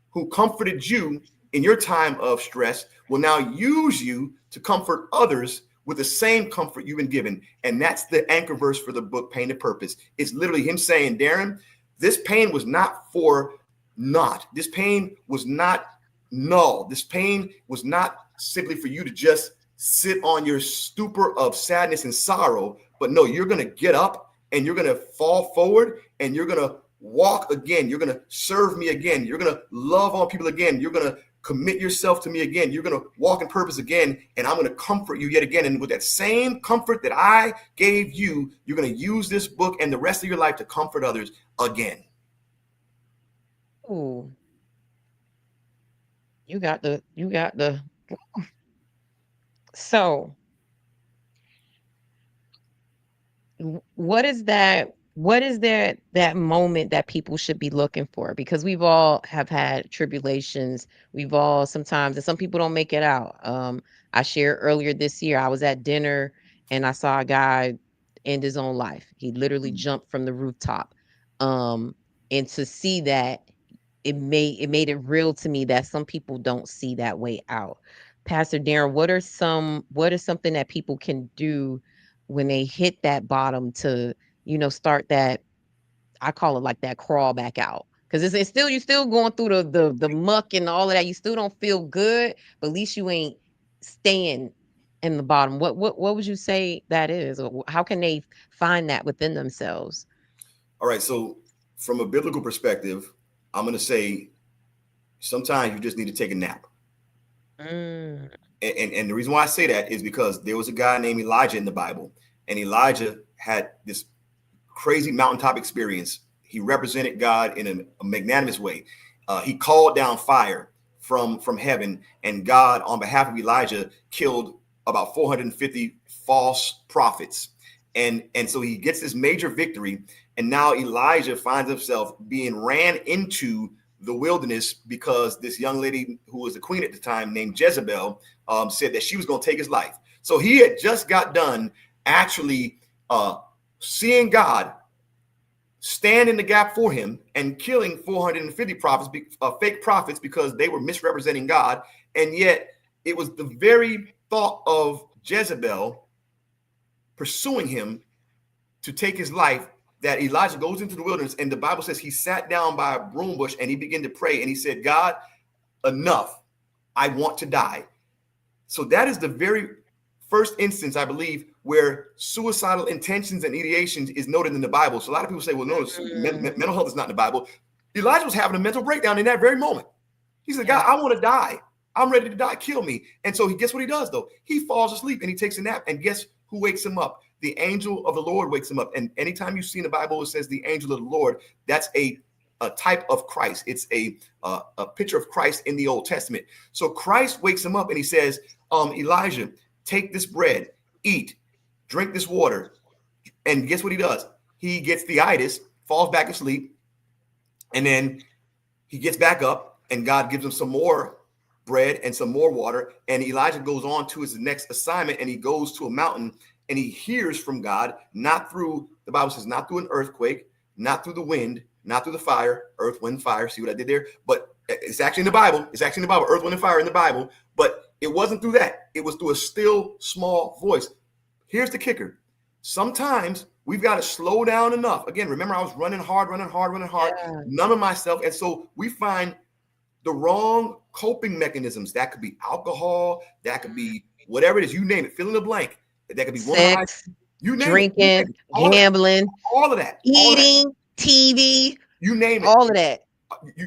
Speaker 18: who comforted you in your time of stress will now use you to comfort others with the same comfort you've been given. And that's the anchor verse for the book, Pain to Purpose. It's literally him saying, Darren, this pain was not for naught. This pain was not null. This pain was not simply for you to just sit on your stupor of sadness and sorrow. But no, you're going to get up and you're going to fall forward and you're going to walk again. You're going to serve me again. You're going to love on people again. You're going to commit yourself to me again. You're going to walk in purpose again, and I'm going to comfort you yet again. And with that same comfort that I gave you, you're going to use this book and the rest of your life to comfort others again.
Speaker 11: Ooh. You got the. So what is that moment that people should be looking for? Because we've all have had tribulations. We've all sometimes, and some people don't make it out. I shared earlier this year, I was at dinner and I saw a guy end his own life. He literally jumped from the rooftop. And to see that, it made it real to me that some people don't see that way out. Pastor Darren, what is something that people can do when they hit that bottom to, start that, I call it like that crawl back out? Because it's still, you're still going through the muck and all of that. You still don't feel good, but at least you ain't staying in the bottom. What would you say that is? Or how can they find that within themselves?
Speaker 18: All right. So from a biblical perspective, I'm going to say sometimes you just need to take a nap. And the reason why I say that is because there was a guy named Elijah in the Bible, and Elijah had this crazy mountaintop experience. He represented God in a magnanimous way. He called down fire from heaven, and God, on behalf of Elijah, killed about 450 false prophets. And so he gets this major victory, and now Elijah finds himself being ran into the wilderness because this young lady who was the queen at the time named Jezebel said that she was going to take his life. So he had just got done actually seeing God stand in the gap for him and killing 450 prophets, fake prophets, because they were misrepresenting God. And yet it was the very thought of Jezebel pursuing him to take his life that Elijah goes into the wilderness, and the Bible says he sat down by a broom bush and he began to pray, and he said, God, enough, I want to die. So that is the very first instance, I believe, where suicidal intentions and ideations is noted in the Bible. So a lot of people say, well, no, mental health is not in the Bible. Elijah was having a mental breakdown in that very moment. He said, God, I want to die. I'm ready to die. Kill me. And so guess what he does, though? He falls asleep and he takes a nap. And guess who wakes him up? The angel of the Lord wakes him up. And anytime you see in the Bible, it says the angel of the Lord, that's a type of Christ. It's a picture of Christ in the Old Testament. So Christ wakes him up and he says, Elijah, take this bread, eat, drink this water. And guess what he does? He gets the itis, falls back asleep, and then he gets back up and God gives him some more bread and some more water. And Elijah goes on to his next assignment, and he goes to a mountain and he hears from God, not through, the Bible says, not through an earthquake, not through the wind, not through the fire, earth, wind, fire. See what I did there? But it's actually in the Bible. It's actually in the Bible, earth, wind, and fire in the Bible. But it wasn't through that. It was through a still small voice. Here's the kicker. Sometimes we've got to slow down enough. Again, remember, I was running hard, numbing myself. And so we find the wrong coping mechanisms. That could be alcohol. That could be whatever it is, you name it, fill in the blank. That could be
Speaker 11: sex,
Speaker 18: you name
Speaker 11: drinking,
Speaker 18: it. All
Speaker 11: gambling,
Speaker 18: all of that,
Speaker 11: eating, TV,
Speaker 18: you name it.
Speaker 11: All of that.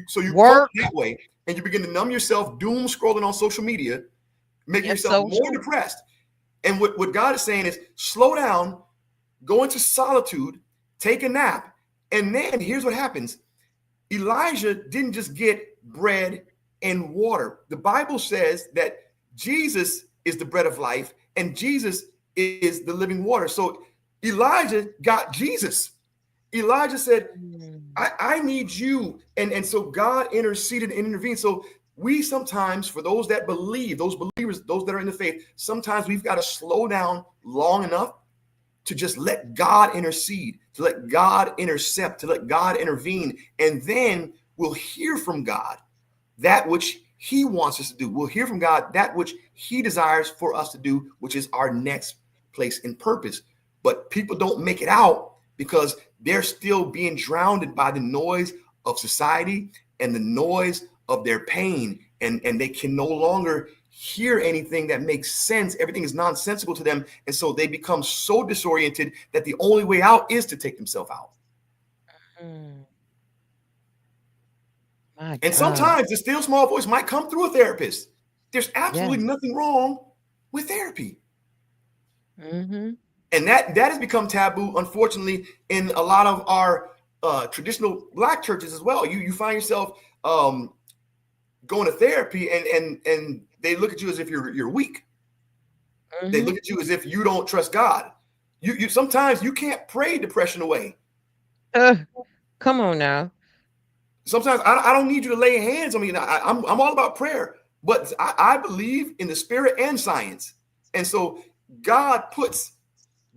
Speaker 18: So you
Speaker 11: work
Speaker 18: that way, and you begin to numb yourself, doom scrolling on social media, making yourself more depressed. And what God is saying is slow down, go into solitude, take a nap. And then here's what happens. Elijah didn't just get bread and water. The Bible says that Jesus is the bread of life and Jesus is the living water. So Elijah got Jesus. Elijah said, I need you. And so God interceded and intervened. So we sometimes, for those that believe, those believers, those that are in the faith, sometimes we've got to slow down long enough to just let God intercede, to let God intercept, to let God intervene. And then we'll hear from God that which he wants us to do. We'll hear from God that which he desires for us to do, which is our next place in purpose. But people don't make it out because they're still being drowned by the noise of society and the noise of their pain. And they can no longer hear anything that makes sense. Everything is nonsensical to them. And so they become so disoriented that the only way out is to take themselves out. And sometimes the still small voice might come through a therapist. There's absolutely nothing wrong with therapy. And that has become taboo, unfortunately, in a lot of our traditional Black churches as well. You find yourself going to therapy and they look at you as if you're weak. They look at you as if you don't trust God. You sometimes you can't pray depression away.
Speaker 11: Come on now.
Speaker 18: Sometimes I don't need you to lay hands on me. I'm all about prayer, but I believe in the spirit and science. And so God puts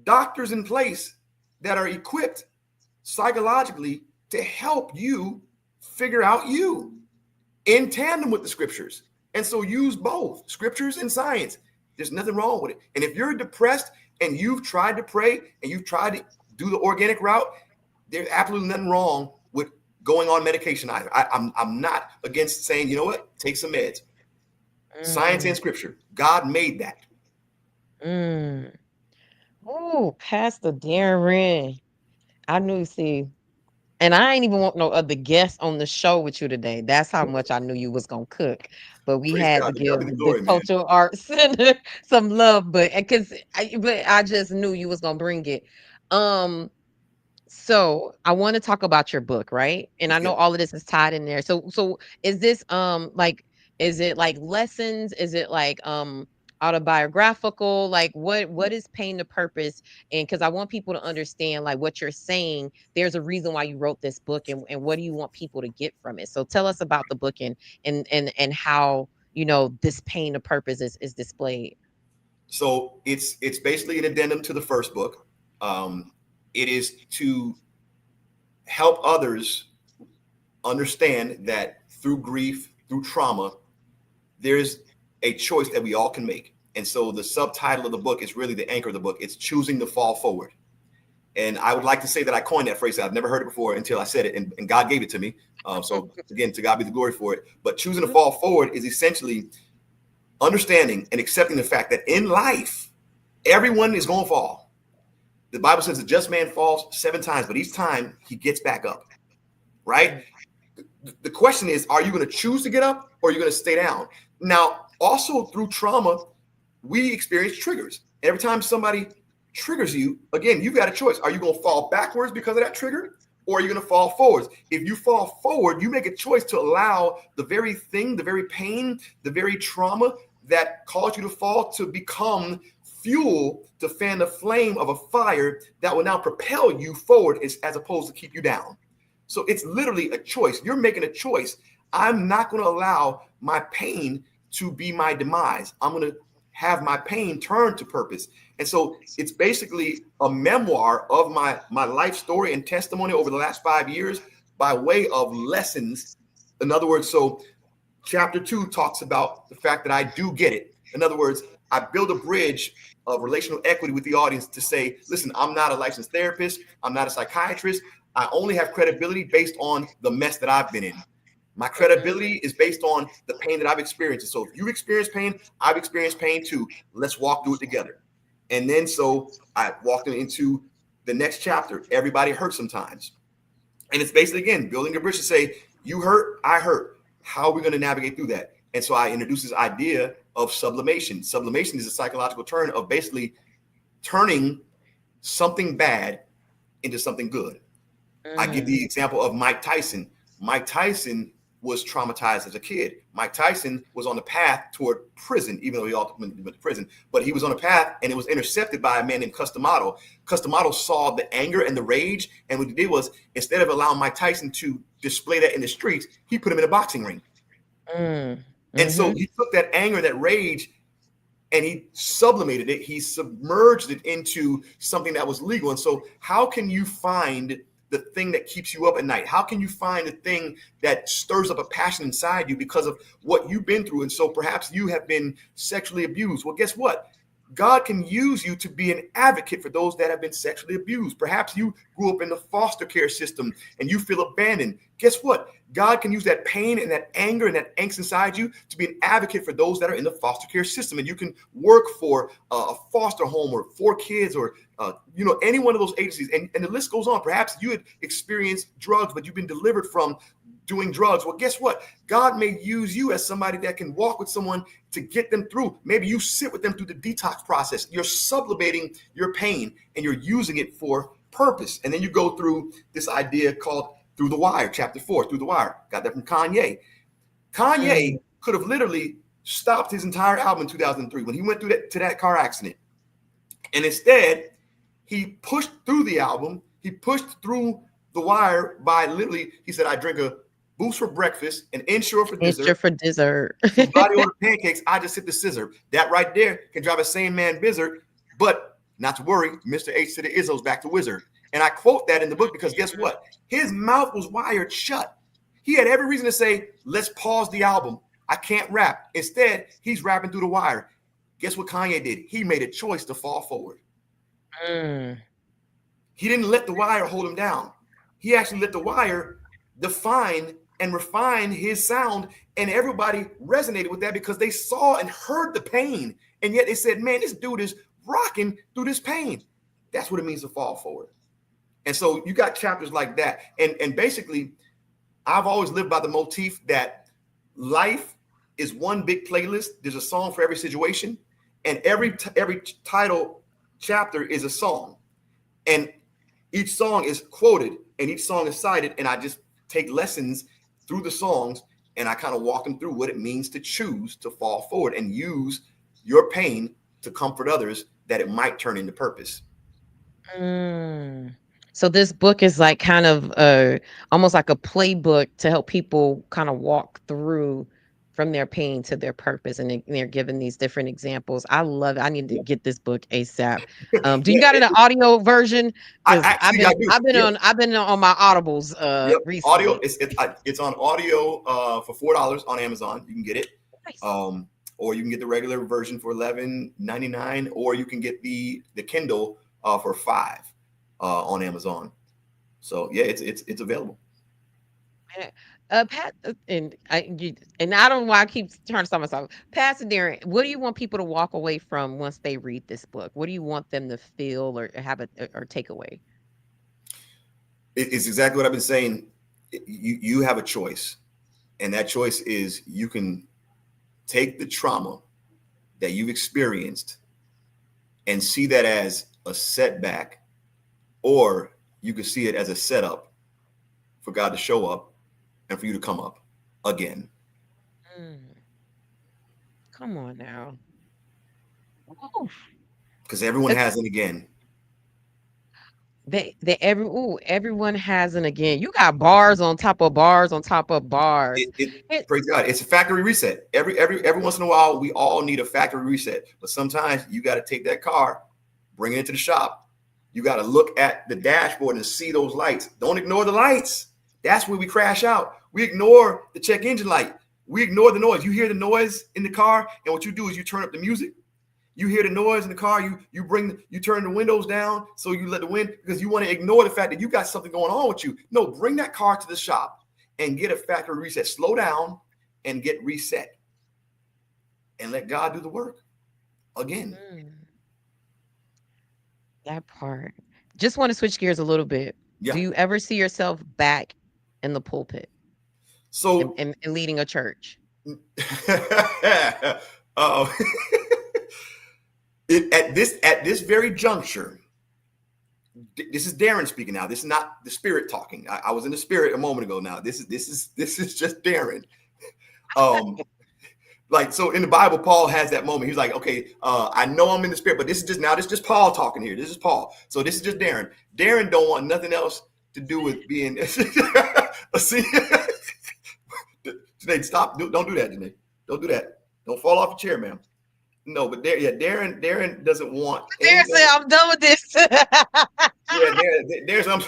Speaker 18: doctors in place that are equipped psychologically to help you figure out you in tandem with the scriptures. And so use both scriptures and science. There's nothing wrong with it. And if you're depressed and you've tried to pray and you've tried to do the organic route, there's absolutely nothing wrong with going on medication either. I'm not against saying, you know what, take some meds. Science and scripture. God made that.
Speaker 11: Oh, Pastor Darren. I knew, see, and I ain't even want no other guests on the show with you today. That's how much I knew you was gonna cook. But we
Speaker 18: Praise
Speaker 11: had
Speaker 18: God,
Speaker 11: to give
Speaker 18: the glory,
Speaker 11: the
Speaker 18: man.
Speaker 11: Cultural Arts Center some love, but I just knew you was gonna bring it. So I want to talk about your book, right? And I know all of this is tied in there. So is this like, is it like lessons? Is it like autobiographical? Like what is Pain to Purpose? And because I want people to understand like what you're saying, there's a reason why you wrote this book and what do you want people to get from it? So tell us about the book and how, you know, this Pain to Purpose is displayed.
Speaker 18: So it's basically an addendum to the first book. It is to help others understand that through grief, through trauma, there's a choice that we all can make. And so the subtitle of the book is really the anchor of the book. It's choosing to fall forward. And I would like to say that I coined that phrase. I've never heard it before until I said it, and God gave it to me. So again, to God be the glory for it. But choosing to fall forward is essentially understanding and accepting the fact that in life, everyone is going to fall. The Bible says a just man falls 7 times, but each time he gets back up, right? The question is, are you going to choose to get up or are you going to stay down? Now, also through trauma, we experience triggers. Every time somebody triggers you, again, you've got a choice. Are you going to fall backwards because of that trigger or are you going to fall forwards? If you fall forward, you make a choice to allow the very thing, the very pain, the very trauma that caused you to fall to become fuel to fan the flame of a fire that will now propel you forward as opposed to keep you down. So it's literally a choice. You're making a choice. I'm not going to allow my pain to be my demise. I'm going to have my pain turn to purpose. And so it's basically a memoir of my life story and testimony over the last 5 years by way of lessons. In other words, so chapter 2 talks about the fact that I do get it. In other words, I build a bridge of relational equity with the audience to say, listen, I'm not a licensed therapist. I'm not a psychiatrist. I only have credibility based on the mess that I've been in. My credibility is based on the pain that I've experienced. So if you experience pain, I've experienced pain too. Let's walk through it together. And then so I walked into the next chapter. Everybody hurts sometimes. And it's basically, again, building a bridge to say, you hurt, I hurt. How are we going to navigate through that? And so I introduced this idea of sublimation. Sublimation is a psychological term of basically turning something bad into something good. I give the example of Mike Tyson. Mike Tyson was traumatized as a kid. Mike Tyson was on the path toward prison, even though he ultimately went to prison. But he was on a path, and it was intercepted by a man named Customato. Customato saw the anger and the rage, and what he did was, instead of allowing Mike Tyson to display that in the streets, he put him in a boxing ring. And so he took that anger, that rage, and he sublimated it. He submerged it into something that was legal. And so how can you find the thing that keeps you up at night? How can you find the thing that stirs up a passion inside you because of what you've been through? And so perhaps you have been sexually abused. Well, guess what? God can use you to be an advocate for those that have been sexually abused. Perhaps you grew up in the foster care system and you feel abandoned. Guess what? God can use that pain and that anger and that angst inside you to be an advocate for those that are in the foster care system. And you can work for a foster home or for kids or, any one of those agencies. And the list goes on. Perhaps you had experienced drugs, but you've been delivered from doing drugs. Well, guess what? God may use you as somebody that can walk with someone to get them through. Maybe you sit with them through the detox process. You're sublimating your pain and you're using it for purpose. And then you go through this idea called Through the Wire, chapter 4, Through the Wire. Got that from Kanye. Kanye could have literally stopped his entire album in 2003 when he went through that car accident. And instead, he pushed through the album. He pushed through the wire by literally, he said, I drink a Boost for breakfast, an Ensure for dessert. Body order pancakes, I just hit the scissor. That right there can drive a sane man bizzard, but not to worry, Mr. H to the Izzo's back to wizard. And I quote that in the book because guess what? His mouth was wired shut. He had every reason to say, let's pause the album. I can't rap. Instead, he's rapping through the wire. Guess what Kanye did? He made a choice to fall forward. He didn't let the wire hold him down. He actually let the wire define and refine his sound, and everybody resonated with that because they saw and heard the pain, and yet they said, man, this dude is rocking through this pain. That's what it means to fall forward. And so you got chapters like that, and basically I've always lived by the motif that life is one big playlist. There's a song for every situation, and every title chapter is a song, and each song is quoted and each song is cited, and I just take lessons through the songs and I kind of walk them through what it means to choose to fall forward and use your pain to comfort others that it might turn into purpose.
Speaker 11: So this book is like kind of almost like a playbook to help people kind of walk through from their pain to their purpose, and they're given these different examples. I love it. I need to get this book ASAP. Do you got an audio version? I've been on my Audibles recently.
Speaker 18: Audio, it's on audio for $4 on Amazon. You can get it. Nice. Or you can get the regular version for $11.99, or you can get the Kindle for $5 on Amazon. So yeah, it's available.
Speaker 11: Pat, and I don't know why I keep trying to stop myself. Pastor Darren, what do you want people to walk away from once they read this book? What do you want them to feel or have or take away?
Speaker 18: It's exactly what I've been saying. You have a choice, and that choice is you can take the trauma that you've experienced and see that as a setback, or you can see it as a setup for God to show up and for you to come up again.
Speaker 11: Come on now.
Speaker 18: Because everyone has it again.
Speaker 11: Everyone has an again. You got bars on top of bars on top of bars.
Speaker 18: Praise God. It's a factory reset. Every once in a while, we all need a factory reset. But sometimes you got to take that car, bring it into the shop. You got to look at the dashboard and see those lights. Don't ignore the lights. That's where we crash out. We ignore the check engine light. We ignore the noise. You hear the noise in the car, and what you do is you turn up the music. You hear the noise in the car. You turn the windows down so you let the wind, because you want to ignore the fact that you got something going on with you. No, bring that car to the shop and get a factory reset. Slow down and get reset and let God do the work again.
Speaker 11: That part. Just want to switch gears a little bit.
Speaker 18: Yeah.
Speaker 11: Do you ever see yourself back in the pulpit?
Speaker 18: So
Speaker 11: and leading a church?
Speaker 18: At this very juncture, this is Darren speaking now. This is not the Spirit talking. I was in the Spirit a moment ago. Now this is just Darren. Like, so in the Bible, Paul has that moment. He's like, okay, I know I'm in the Spirit, but this is just Paul talking here. This is Paul. So this is just Darren. Darren don't want nothing else to do with being a senior. Janae, stop. Don't do that, Janae. Don't do that. Don't fall off your chair, ma'am. No, but Darren doesn't want.
Speaker 11: Darren said, I'm done with this.
Speaker 18: Darren, I'm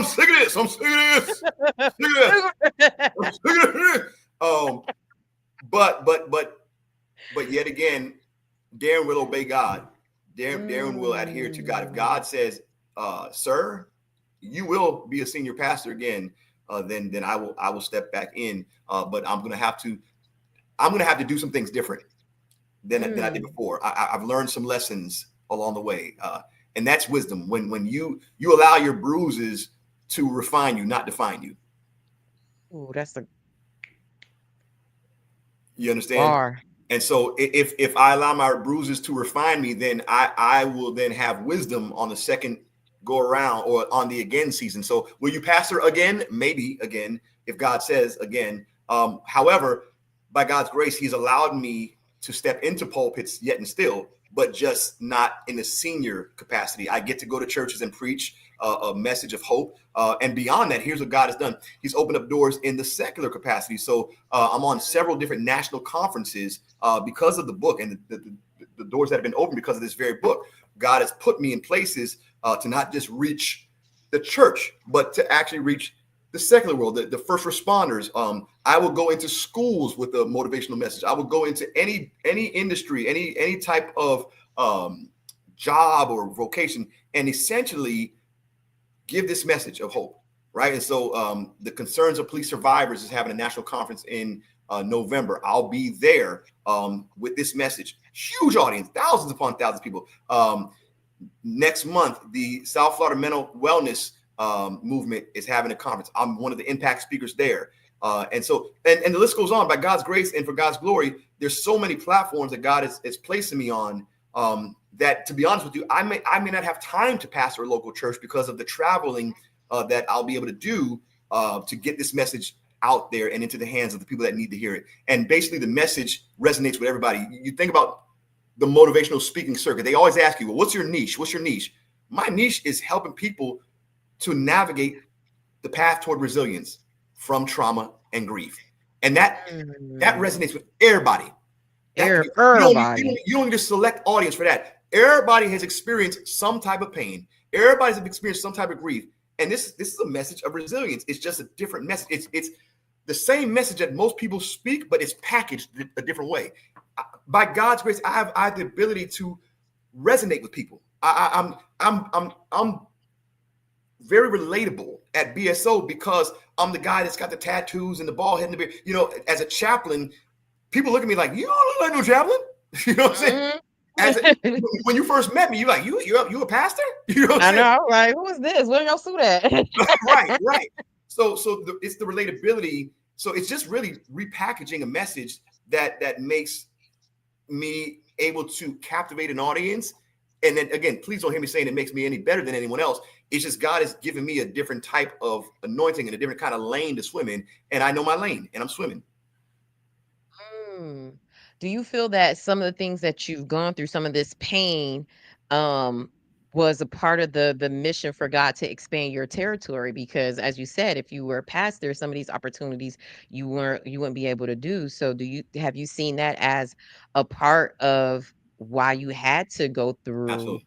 Speaker 18: sick of this. I'm sick of this. I'm sick of this. But yet again, Darren will obey God. Darren will adhere to God. If God says, sir, you will be a senior pastor again, then I will step back in. But I'm gonna have to do some things different than I did before. I've learned some lessons along the way, and that's wisdom. When you allow your bruises to refine you, not define you.
Speaker 11: Oh, that's a.
Speaker 18: You understand?
Speaker 11: Bar.
Speaker 18: And so if I allow my bruises to refine me, then I will then have wisdom on the second go around or on the again season. So will you pastor again? Maybe again, if God says again. However, by God's grace, he's allowed me to step into pulpits yet and still, but just not in a senior capacity. I get to go to churches and preach a message of hope. And beyond that, here's what God has done. He's opened up doors in the secular capacity. So I'm on several different national conferences because of the book and the doors that have been opened because of this very book. God has put me in places to not just reach the church, but to actually reach the secular world, the first responders. I will go into schools with a motivational message. I will go into any industry, any type of job or vocation, and essentially give this message of hope, right? And so the Concerns of Police Survivors is having a national conference in November. I'll be there with this message. Huge audience, thousands upon thousands of people. Next month, the South Florida Mental Wellness movement is having a conference. I'm one of the impact speakers there. And so the list goes on. By God's grace and for God's glory, there's so many platforms that God is placing me on that, to be honest with you, I may not have time to pastor a local church because of the traveling that I'll be able to do to get this message out there and into the hands of the people that need to hear it. And basically the message resonates with everybody. You think about the motivational speaking circuit. They always ask you, well, what's your niche? What's your niche? My niche is helping people to navigate the path toward resilience from trauma and grief. And that resonates with everybody.
Speaker 11: Everybody.
Speaker 18: You don't need a select audience for that. Everybody has experienced some type of pain. Everybody's experienced some type of grief. And this is a message of resilience. It's just a different message. It's the same message that most people speak, but it's packaged a different way. By God's grace, I have the ability to resonate with people. I'm very relatable at BSO because I'm the guy that's got the tattoos and the bald head and the beard. You know, as a chaplain, people look at me like, you don't look like no chaplain. You know what I'm saying? When you first met me, you're like, you a pastor? You know what I'm saying?
Speaker 11: I know, right? Who is this? Where your suit at?
Speaker 18: right. So it's the relatability. So it's just really repackaging a message that makes me able to captivate an audience. And then again, please don't hear me saying it makes me any better than anyone else. It's just God has given me a different type of anointing and a different kind of lane to swim in. And I know my lane and I'm swimming.
Speaker 11: Do you feel that some of the things that you've gone through, some of this pain, was a part of the mission for God to expand your territory? Because as you said, if you were a pastor, some of these opportunities you wouldn't be able to do. So have you seen that as a part of why you had to go through
Speaker 18: Absolutely.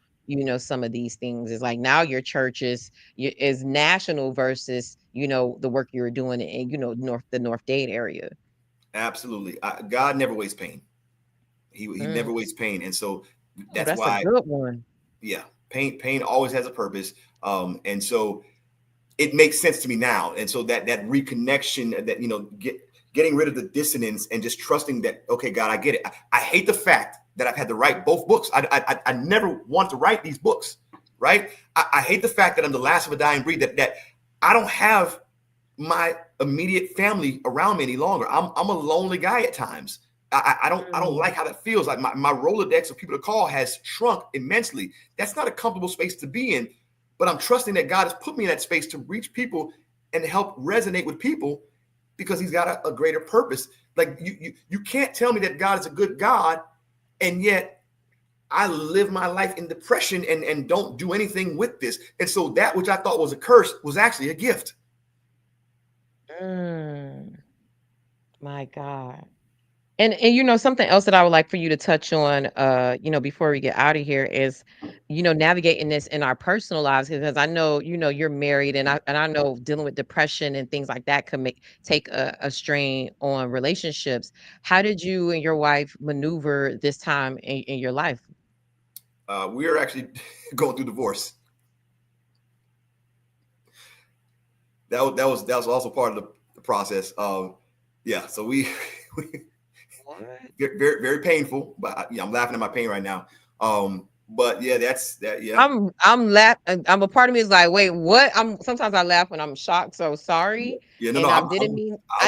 Speaker 11: Some of these things? Is like now your church is national versus the work you were doing in the North Dade area.
Speaker 18: Absolutely. God never wastes pain. He never wastes pain. And so that's why
Speaker 11: a good one.
Speaker 18: Yeah. Pain always has a purpose. And so it makes sense to me now. And so that reconnection, that, you know, getting rid of the dissonance and just trusting that, okay, God, I get it. I hate the fact that I've had to write both books. I never want to write these books, right? I hate the fact that I'm the last of a dying breed, that I don't have my immediate family around me any longer. I'm a lonely guy at times. I don't like how that feels. Like my Rolodex of people to call has shrunk immensely. That's not a comfortable space to be in, but I'm trusting that God has put me in that space to reach people and help resonate with people because he's got a greater purpose. Like you can't tell me that God is a good God, and yet I live my life in depression and don't do anything with this. And so that which I thought was a curse was actually a gift.
Speaker 11: My God. And you know, something else that I would like for you to touch on, you know, before we get out of here is, you know, navigating this in our personal lives, because I know, you know, you're married, and I know dealing with depression and things like that can take a strain on relationships. How did you and your wife maneuver this time in your life?
Speaker 18: We are actually going through divorce. That was also part of the process. Yeah, so we very, very painful, but I'm laughing at my pain right now. But yeah, that's that. Yeah,
Speaker 11: I'm laughing. I'm a part of me is like, wait, what? Sometimes I laugh when I'm shocked. So sorry.
Speaker 18: Yeah,
Speaker 11: and I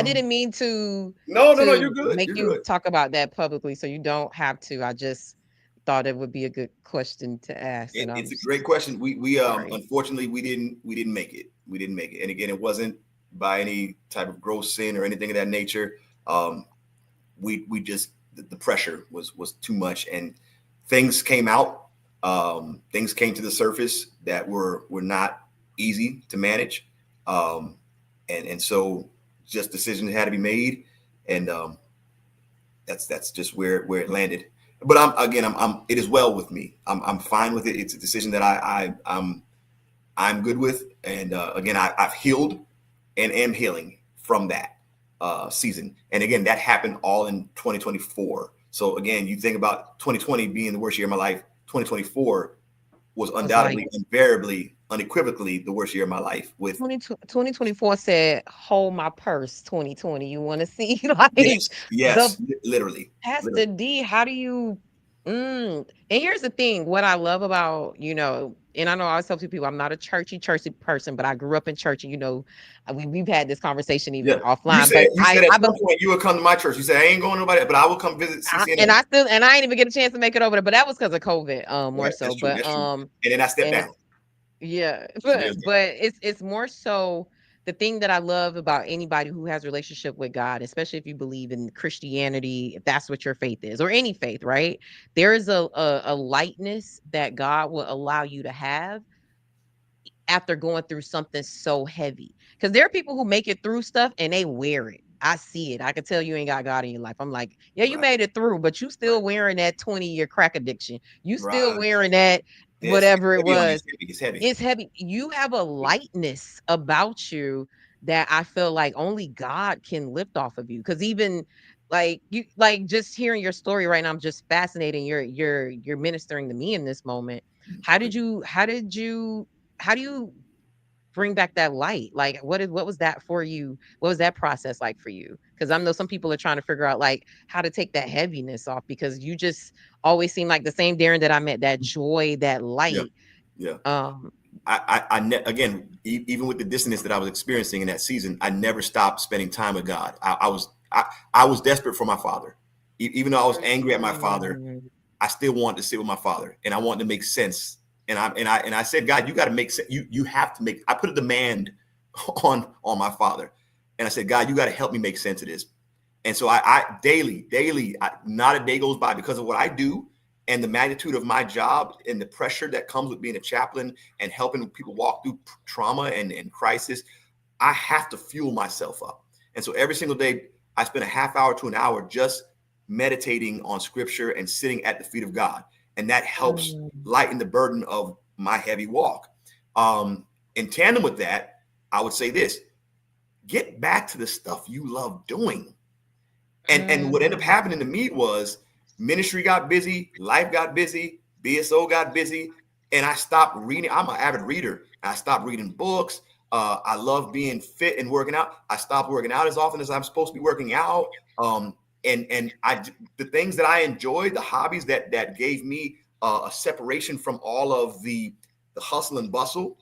Speaker 11: didn't mean to.
Speaker 18: No, you're good.
Speaker 11: Make
Speaker 18: you're
Speaker 11: you
Speaker 18: good.
Speaker 11: talk about that publicly, so you don't have to. I just thought it would be a good question to ask.
Speaker 18: It's a great question. We unfortunately we didn't make it. We didn't make it. And again, it wasn't by any type of gross sin or anything of that nature. We just the pressure was too much, and things came out. Things came to the surface that were not easy to manage, and so just decisions had to be made, and that's just where it landed. But I'm it is well with me. I'm fine with it. It's a decision that I'm good with, and again, I've healed and am healing from that season. And again, that happened all in 2024. So again, you think about 2020 being the worst year of my life. 2024 was undoubtedly, invariably, unequivocally the worst year of my life. With
Speaker 11: 2024 said, "Hold my purse." 2020, you want to see like
Speaker 18: yes, literally.
Speaker 11: Pastor D, how do you? And here's the thing: what I love about, you know, and I know I always tell people I'm not a churchy person, but I grew up in church, and you know, we've had this conversation even offline.
Speaker 18: You said at some point you would come to my church. You said I ain't going to nobody, but I will come visit CCNA.
Speaker 11: And I ain't even get a chance to make it over there, but that was because of COVID, more so. But
Speaker 18: and then I stepped down.
Speaker 11: Yeah, but it's more so. The thing that I love about anybody who has a relationship with God, especially if you believe in Christianity, if that's what your faith is, or any faith, right? There is a lightness that God will allow you to have after going through something so heavy. Because there are people who make it through stuff and they wear it. I see it. I can tell you ain't got God in your life. I'm like, yeah, you made it through, but you still wearing that 20-year crack addiction. You still wearing that whatever it was. It's heavy. You have a lightness about you that I feel like only God can lift off of you. Because even like you, like just hearing your story right now, I'm just fascinated. You're ministering to me in this moment. How do you bring back that light? Like what was that for you? What was that process like for you? Because I know some people are trying to figure out like how to take that heaviness off, because you just always seem like the same Darren that I met, that joy, that light.
Speaker 18: Again, even with the dissonance that I was experiencing in that season, I never stopped spending time with God. I was desperate for my father. Even though I was angry at my father, I still wanted to sit with my father, and I wanted to make sense. And I said, God, you got to make sense. You have to make. I put a demand on my father, and I said, God, you got to help me make sense of this. And so I daily, not a day goes by because of what I do and the magnitude of my job and the pressure that comes with being a chaplain and helping people walk through trauma and crisis. I have to fuel myself up. And so every single day I spend a half hour to an hour just meditating on scripture and sitting at the feet of God. And that helps lighten the burden of my heavy walk. In tandem with that, I would say this: get back to the stuff you love doing. And what ended up happening to me was ministry got busy, life got busy, BSO got busy, and I stopped reading. I'm an avid reader. I stopped reading books. I love being fit and working out. I stopped working out as often as I'm supposed to be working out. And the things that I enjoyed, the hobbies that gave me a separation from all of the hustle and bustle,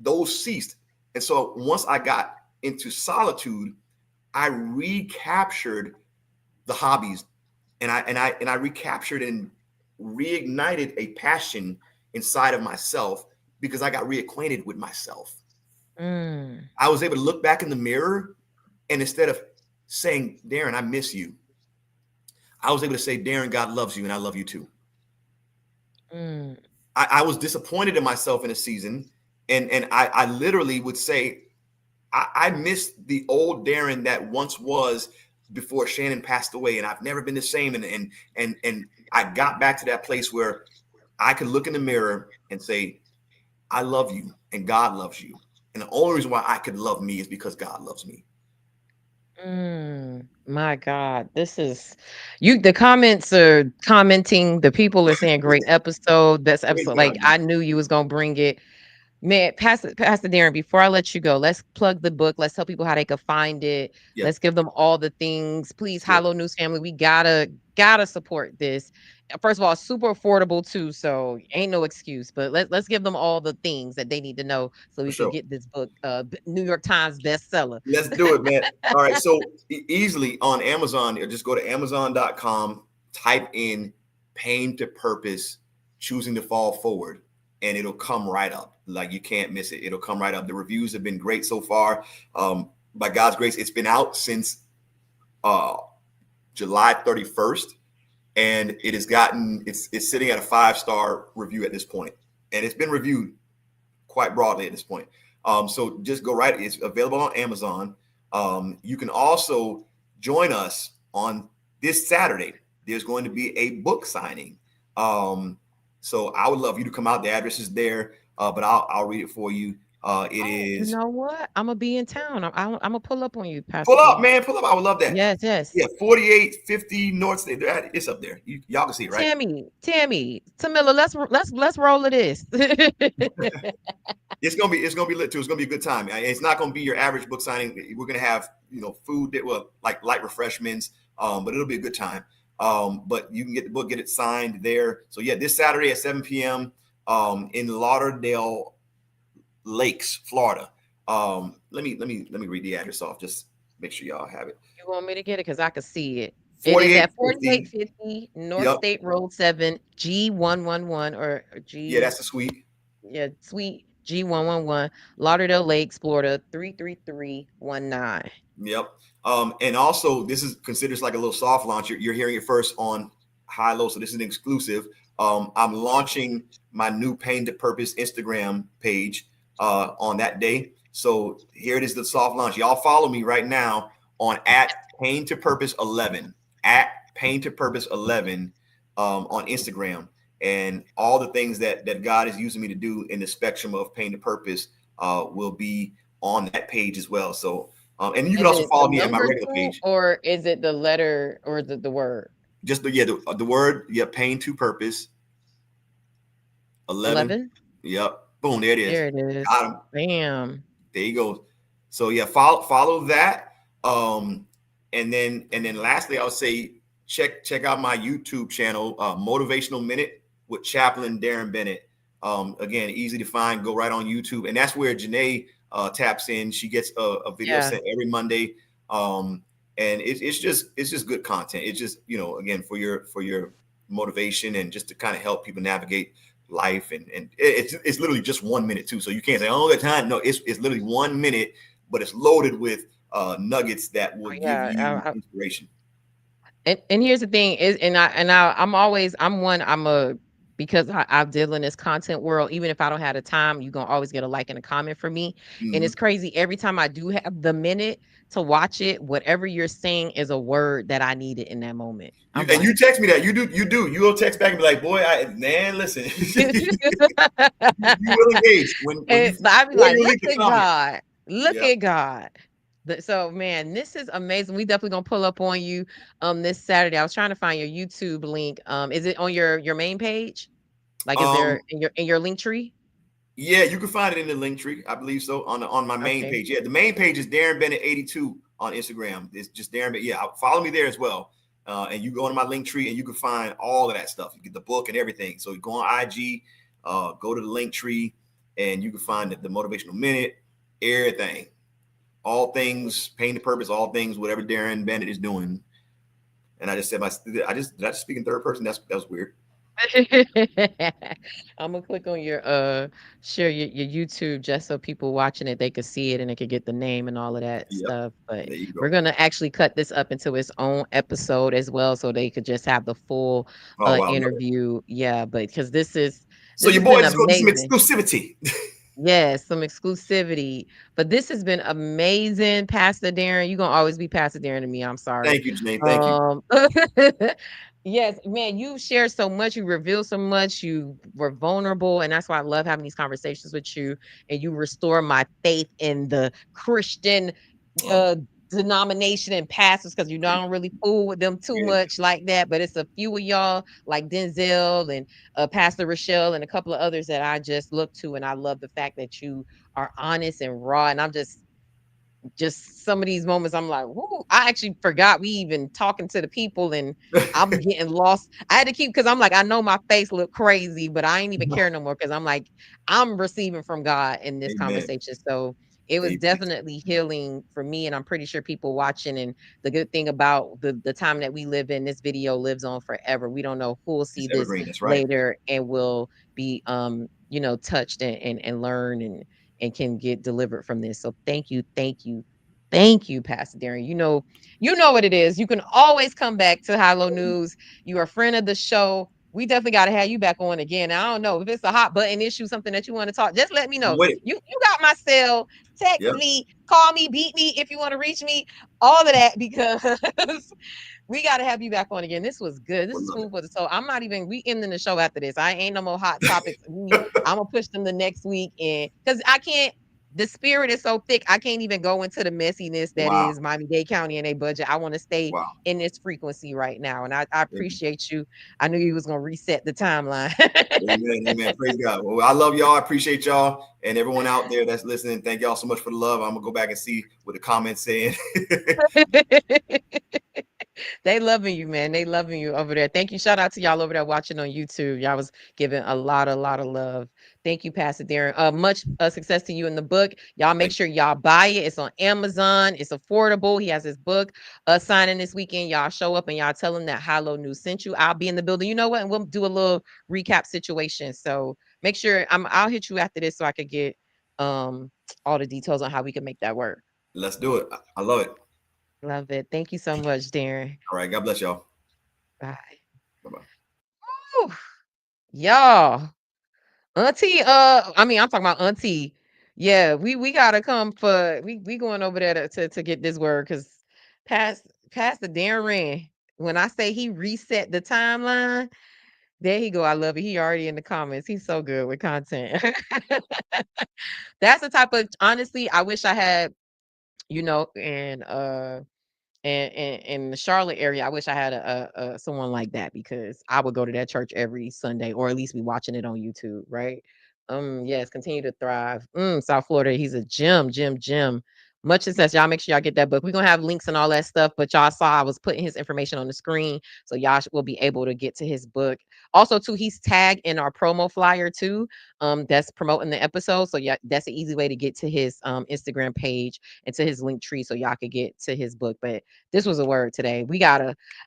Speaker 18: those ceased. And so once I got into solitude, I recaptured the hobbies, and I recaptured and reignited a passion inside of myself because I got reacquainted with myself. I was able to look back in the mirror, and instead of saying, Darren, I miss you, I was able to say, Darren, God loves you, and I love you too. I was disappointed in myself in a season, and I literally would say, I miss the old Darren that once was before Shannon passed away, and I've never been the same. And I got back to that place where I could look in the mirror and say, I love you, and God loves you. And the only reason why I could love me is because God loves me.
Speaker 11: My God, this is the comments are commenting. The people are saying great episode. Best episode. Like I knew you was gonna bring it. Man, Pastor Darren, before I let you go, let's plug the book. Let's tell people how they can find it.
Speaker 18: Yeah.
Speaker 11: Let's give them all the things. Please, Hilo News family, we gotta support this. First of all, super affordable too, so ain't no excuse. But let's give them all the things that they need to know so we can get this book, New York Times bestseller.
Speaker 18: Let's do it, man. All right, so easily on Amazon, just go to Amazon.com, type in "Pain to Purpose: Choosing to Fall Forward," and it'll come right up. Like you can't miss it. It'll come right up. The reviews have been great so far. By God's grace, it's been out since July 31st, and it has gotten it's sitting at a 5-star review at this point, and it's been reviewed quite broadly at this point. So just go right. It's available on Amazon. You can also join us on this Saturday. There's going to be a book signing. So I would love you to come out. The address is there. But I'll read it for you. It is.
Speaker 11: You know what? I'm gonna be in town. I'm gonna pull up on you, Pastor.
Speaker 18: Pull up, man. Pull up. I would love that.
Speaker 11: Yes.
Speaker 18: Yeah, 4850 North State. It's up there. Y'all can see it, right?
Speaker 11: Tamila, let's roll of this.
Speaker 18: It's gonna be lit too. It's gonna be a good time. It's not gonna be your average book signing. We're gonna have food that like light refreshments. But it'll be a good time. But you can get the book, get it signed there. So yeah, this Saturday at 7 p.m. In Lauderdale Lakes, Florida. Let me read the address off. Just make sure y'all have it.
Speaker 11: You want me to get it because I can see it. It is at 4850 North State Road 7 G111 or G.
Speaker 18: Yeah, that's the suite.
Speaker 11: Yeah, suite G111, Lauderdale Lakes, Florida 33319.
Speaker 18: Yep. And also this is considered like a little soft launch. You're hearing it first on Hilo, so this is an exclusive. I'm launching my new Pain to Purpose Instagram page on that day. So here it is, the soft launch. Y'all follow me right now on @Pain to Purpose 11, @Pain to Purpose 11 on Instagram, and all the things that God is using me to do in the spectrum of Pain to Purpose will be on that page as well. So and you can also follow me at my regular page.
Speaker 11: Or is it the letter or the word?
Speaker 18: Just the word, Pain to Purpose 11. Yep. Boom, there it is.
Speaker 11: There it is.
Speaker 18: Got him.
Speaker 11: Bam.
Speaker 18: There you go. So yeah, follow that. And then lastly, I would say check out my YouTube channel, Motivational Minute with Chaplain Darren Bennett. Again, easy to find. Go right on YouTube, and that's where Janae taps in. She gets a video sent every Monday. And it's just good content. It's just, again, for your motivation and just to kind of help people navigate life. And it's literally just 1 minute too. So you can't say, oh, the time. No, it's literally 1 minute, but it's loaded with nuggets that will give you inspiration.
Speaker 11: And here's the thing is, because I deal in this content world, even if I don't have the time, you're going to always get a like and a comment from me. Mm-hmm. And it's crazy. Every time I do have the minute to watch it, whatever you're saying is a word that I needed in that moment.
Speaker 18: You text me that. You do. You'll text back and be like, boy, listen. You will engage.
Speaker 11: I'd be like, look at God. Look at God. So, man, this is amazing. We definitely going to pull up on you this Saturday. I was trying to find your YouTube link. Is it on your main page? Like, is there in your link tree?
Speaker 18: Yeah, you can find it in the link tree. I believe so on my main page. Yeah, the main page is Darren Bennett 82 on Instagram. It's just Darren Bennett. Yeah, follow me there as well. And you go to my link tree and you can find all of that stuff. You get the book and everything. So you go on IG, go to the link tree, and you can find the motivational minute, everything, all things, pain to purpose, all things, whatever Darren Bennett is doing. And I just said did I just speak in third person? That was weird.
Speaker 11: I'm gonna click on your share your YouTube just so people watching it they could see it and they could get the name and all of that stuff. But we're gonna actually cut this up into its own episode as well, so they could just have the full interview. Yeah, but because this
Speaker 18: so your boy is going to some exclusivity.
Speaker 11: Yes, some exclusivity. But this has been amazing, Pastor Darren. You're gonna always be Pastor Darren to me. I'm sorry.
Speaker 18: Thank you, Janine. Thank you.
Speaker 11: Yes, man, you share so much, you reveal so much, you were vulnerable, and that's why I love having these conversations with you, and you restore my faith in the Christian denomination and pastors, because you know I don't really fool with them too much like that, but it's a few of y'all like Denzel and Pastor Rochelle and a couple of others that I just look to, and I love the fact that you are honest and raw, and I'm just some of these moments I'm like, whoo, I actually forgot we even talking to the people and I'm getting lost. I had to keep, because I'm like, I know my face look crazy, but I ain't even care no more, because I'm like, I'm receiving from God in this conversation. So it was definitely healing for me, and I'm pretty sure people watching. And the good thing about the time that we live in, this video lives on forever. We don't know who will see this later and will be touched and learn and can get delivered from this. So thank you, Pastor Darren. You know what it is. You can always come back to High-Low News. You are a friend of the show. We definitely got to have you back on again. I don't know if it's a hot button issue, something that you want to talk. Just let me know. You got my cell. Text me, call me, beat me if you want to reach me. All of that, because we got to have you back on again. This was good. This is food for the soul. I'm not even, we ending the show after this. I ain't no more hot topics. I'm going to push them the next week. And because I can't, the spirit is so thick, I can't even go into the messiness that is Miami-Dade County and a budget. I want to stay in this frequency right now. And I appreciate you. I knew you was going to reset the timeline.
Speaker 18: Amen. Praise God. Well, I love y'all. I appreciate y'all and everyone out there that's listening. Thank y'all so much for the love. I'm going to go back and see what the comments saying.
Speaker 11: They loving you, man. They loving you over there. Thank you. Shout out to y'all over there watching on YouTube. Y'all was giving a lot of love. Thank you, Pastor Darren. Much success to you in the book. Y'all make sure y'all buy it. It's on Amazon. It's affordable. He has his book signing this weekend. Y'all show up and y'all tell him that High-Low News sent you. I'll be in the building. You know what? And we'll do a little recap situation. So make sure I'll hit you after this so I could get all the details on how we can make that work.
Speaker 18: Let's do it. I love it.
Speaker 11: Love it. Thank you so much, Darren.
Speaker 18: All right. God bless y'all.
Speaker 11: Bye.
Speaker 18: Bye-bye.
Speaker 11: Y'all. Auntie, I'm talking about Auntie. Yeah, we gotta come for we going over there to get this word, because Pastor Darren, when I say he reset the timeline, there he go. I love it. He already in the comments. He's so good with content. That's the type of, honestly, I wish I had, in the Charlotte area, I wish I had a someone like that, because I would go to that church every Sunday, or at least be watching it on YouTube, right? Yes, continue to thrive. South Florida, he's a gem. Much success. Y'all make sure y'all get that book. We're gonna have links and all that stuff, but y'all saw I was putting his information on the screen, so y'all will be able to get to his book. Also, too, he's tagged in our promo flyer too. That's promoting the episode. So yeah, that's an easy way to get to his Instagram page and to his link tree, so y'all could get to his book. But this was a word today.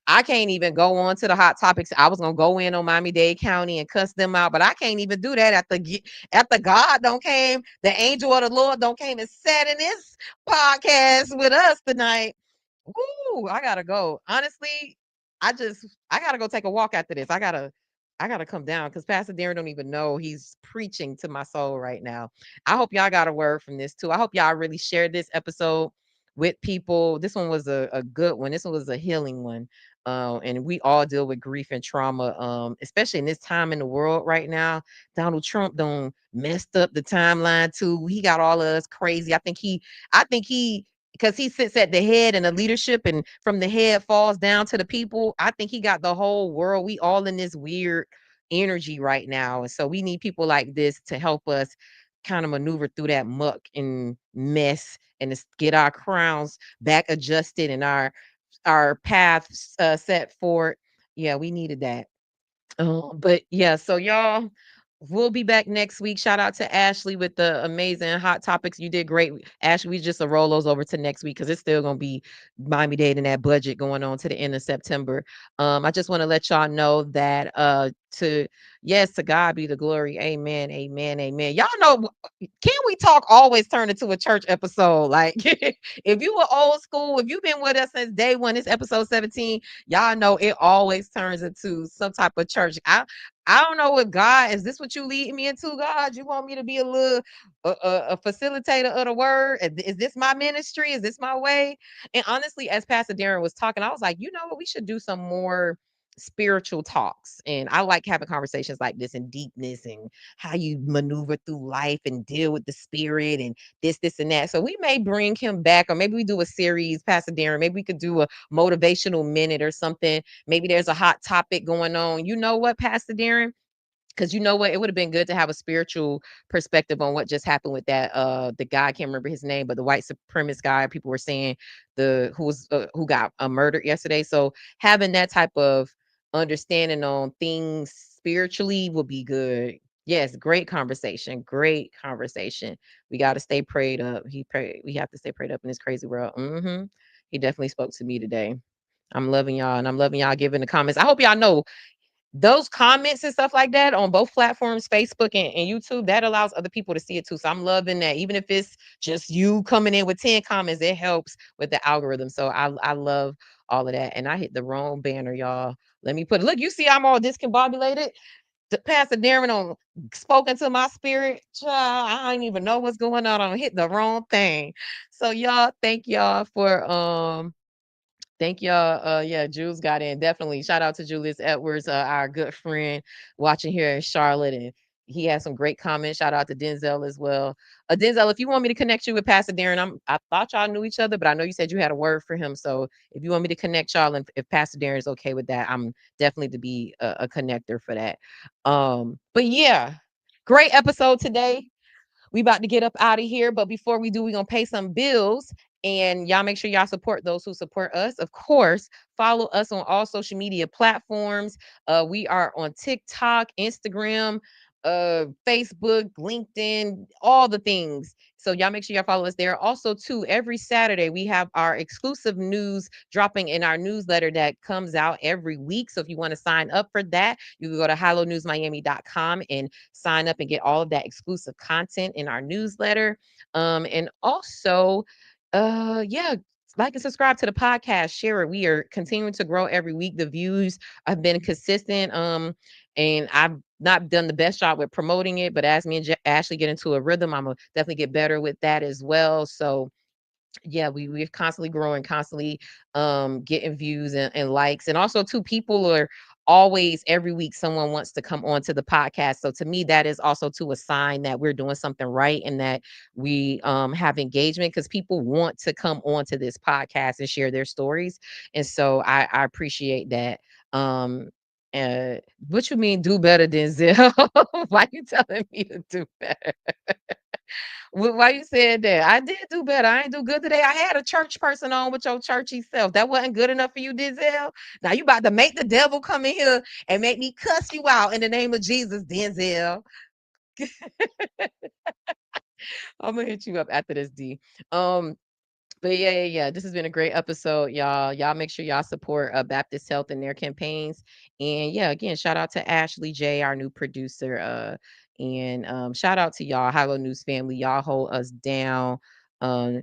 Speaker 11: I can't even go on to the hot topics. I was gonna go in on Miami-Dade County and cuss them out, but I can't even do that after God don't came, the angel of the Lord don't came and sat in this podcast with us tonight. Ooh, I gotta go. Honestly, I gotta go take a walk after this. I gotta come down, because Pastor Darren don't even know he's preaching to my soul right now. I hope y'all got a word from this too. I hope y'all really shared this episode with people. This one was a good one. This one was a healing one. And we all deal with grief and trauma, especially in this time in the world right now. Donald Trump done messed up the timeline too. He got all of us crazy. I think he, because he sits at the head and the leadership, and from the head falls down to the people. I think he got the whole world. We all in this weird energy right now. And so we need people like this to help us kind of maneuver through that muck and mess and to get our crowns back adjusted and our paths set forward. Yeah, we needed that. But yeah, so y'all, we'll be back next week. Shout out to Ashley with the amazing hot topics. You did great. Ashley, we just roll those over to next week because it's still gonna be Miami-Dade and that budget going on to the end of September. I just want to let y'all know that to God be the glory. Amen. Amen. Amen. Y'all know, can we talk always turn into a church episode? Like if you were old school, if you've been with us since day one, it's episode 17. Y'all know it always turns into some type of church. I don't know what God is. This what you leading me into, God? You want me to be a little a facilitator of the word? Is this my ministry? Is this my way? And honestly, as Pastor Darren was talking, I was like, you know what? We should do some more spiritual talks. And I like having conversations like this in deepness and how you maneuver through life and deal with the spirit and this, and that. So we may bring him back, or maybe we do a series, Pastor Darren. Maybe we could do a motivational minute or something. Maybe there's a hot topic going on. You know what, Pastor Darren? Because you know what, it would have been good to have a spiritual perspective on what just happened with that the guy, I can't remember his name, but the white supremacist guy, people were saying who got murdered yesterday. So having that type of understanding on things spiritually will be good. Yes, great conversation. Great conversation. We got to stay prayed up. We have to stay prayed up in this crazy world. He definitely spoke to me today. I'm loving y'all, and I'm loving y'all giving the comments. I hope y'all know those comments and stuff like that on both platforms, Facebook and YouTube, that allows other people to see it too. So I'm loving that. Even if it's just you coming in with 10 comments, it helps with the algorithm. So I love all of that. And I hit the wrong banner, y'all. Let me put it. Look, you see I'm all discombobulated. Pastor Darren on spoken to my spirit. Child, I don't even know what's going on. I'm hitting the wrong thing. So y'all, thank y'all for thank y'all. Yeah, Jules got in. Definitely. Shout out to Julius Edwards, our good friend watching here in Charlotte. And he had some great comments. Shout out to Denzel as well. Denzel, if you want me to connect you with Pastor Darren, I thought y'all knew each other, but I know you said you had a word for him. So if you want me to connect y'all, and if Pastor Darren is okay with that, I'm definitely to be a connector for that. But yeah, great episode today. We about to get up out of here, but before we do, we're gonna pay some bills. And y'all make sure y'all support those who support us. Of course, follow us on all social media platforms. We are on TikTok, Instagram, Facebook, LinkedIn, all the things. So y'all make sure y'all follow us there. Also, too, every Saturday we have our exclusive news dropping in our newsletter that comes out every week. So if you want to sign up for that, you can go to hallonewsmiami.com and sign up and get all of that exclusive content in our newsletter. And also, yeah, like and subscribe to the podcast, share it. We are continuing to grow every week. The views have been consistent. And I've not done the best job with promoting it, but as me and Ashley get into a rhythm, I'm gonna definitely get better with that as well. So yeah, we're constantly growing, constantly getting views and likes. And also too, people are always every week someone wants to come on to the podcast. So to me, that is also to a sign that we're doing something right and that we have engagement, because people want to come on to this podcast and share their stories. And so I appreciate that. Uh what you mean do better, Denzel? Why you telling me to do better? Why you said that? I did do better. I ain't do good today. I had a church person on with your churchy self. That wasn't good enough for you, Denzel. Now you about to make the devil come in here and make me cuss you out in the name of Jesus, Denzel. I'm gonna hit you up after this, D. But yeah. This has been a great episode, y'all. Y'all make sure y'all support Baptist Health and their campaigns. And yeah, again, shout out to Ashley J, our new producer. And shout out to y'all, Hello News family. Y'all hold us down. Do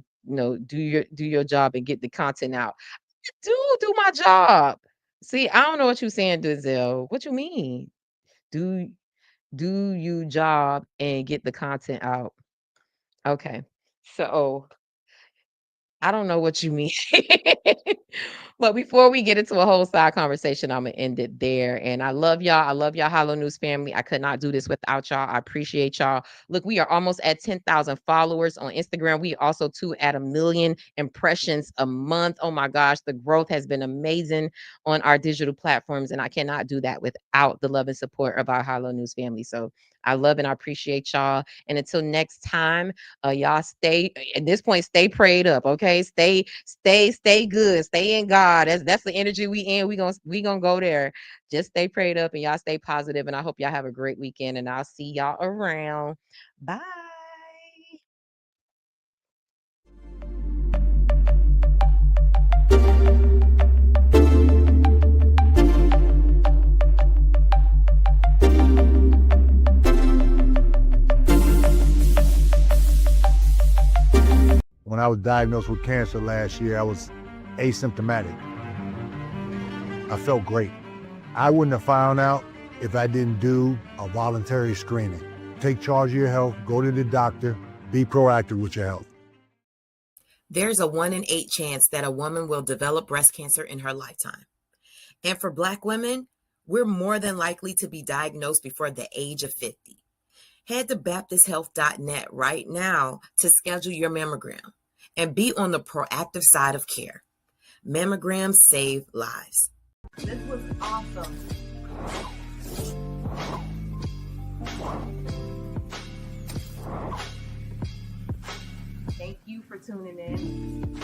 Speaker 11: your job and get the content out. Do my job. See, I don't know what you're saying, Denzel. What you mean? Do you job and get the content out. Okay. So I don't know what you mean. But before we get into a whole side conversation, I'm gonna end it there. And I love y'all. I love y'all, Hilo News family. I could not do this without y'all. I appreciate y'all. Look, we are almost at 10,000 followers on Instagram. We also too at 1 million impressions a month. Oh my gosh, the growth has been amazing on our digital platforms, and I cannot do that without the love and support of our Hilo News family. So I love and I appreciate y'all. And until next time, y'all stay at this point, stay prayed up. Okay. Stay good. Stay in God. That's the energy we in. We gonna go there. Just stay prayed up and y'all stay positive. And I hope y'all have a great weekend. And I'll see y'all around. Bye.
Speaker 4: When I was diagnosed with cancer last year, I was asymptomatic. I felt great. I wouldn't have found out if I didn't do a voluntary screening. Take charge of your health, go to the doctor, be proactive with your health.
Speaker 1: There's a 1 in 8 chance that a woman will develop breast cancer in her lifetime. And for Black women, we're more than likely to be diagnosed before the age of 50. Head to BaptistHealth.net right now to schedule your mammogram and be on the proactive side of care. Mammograms save lives.
Speaker 6: This was awesome. Thank you for tuning in.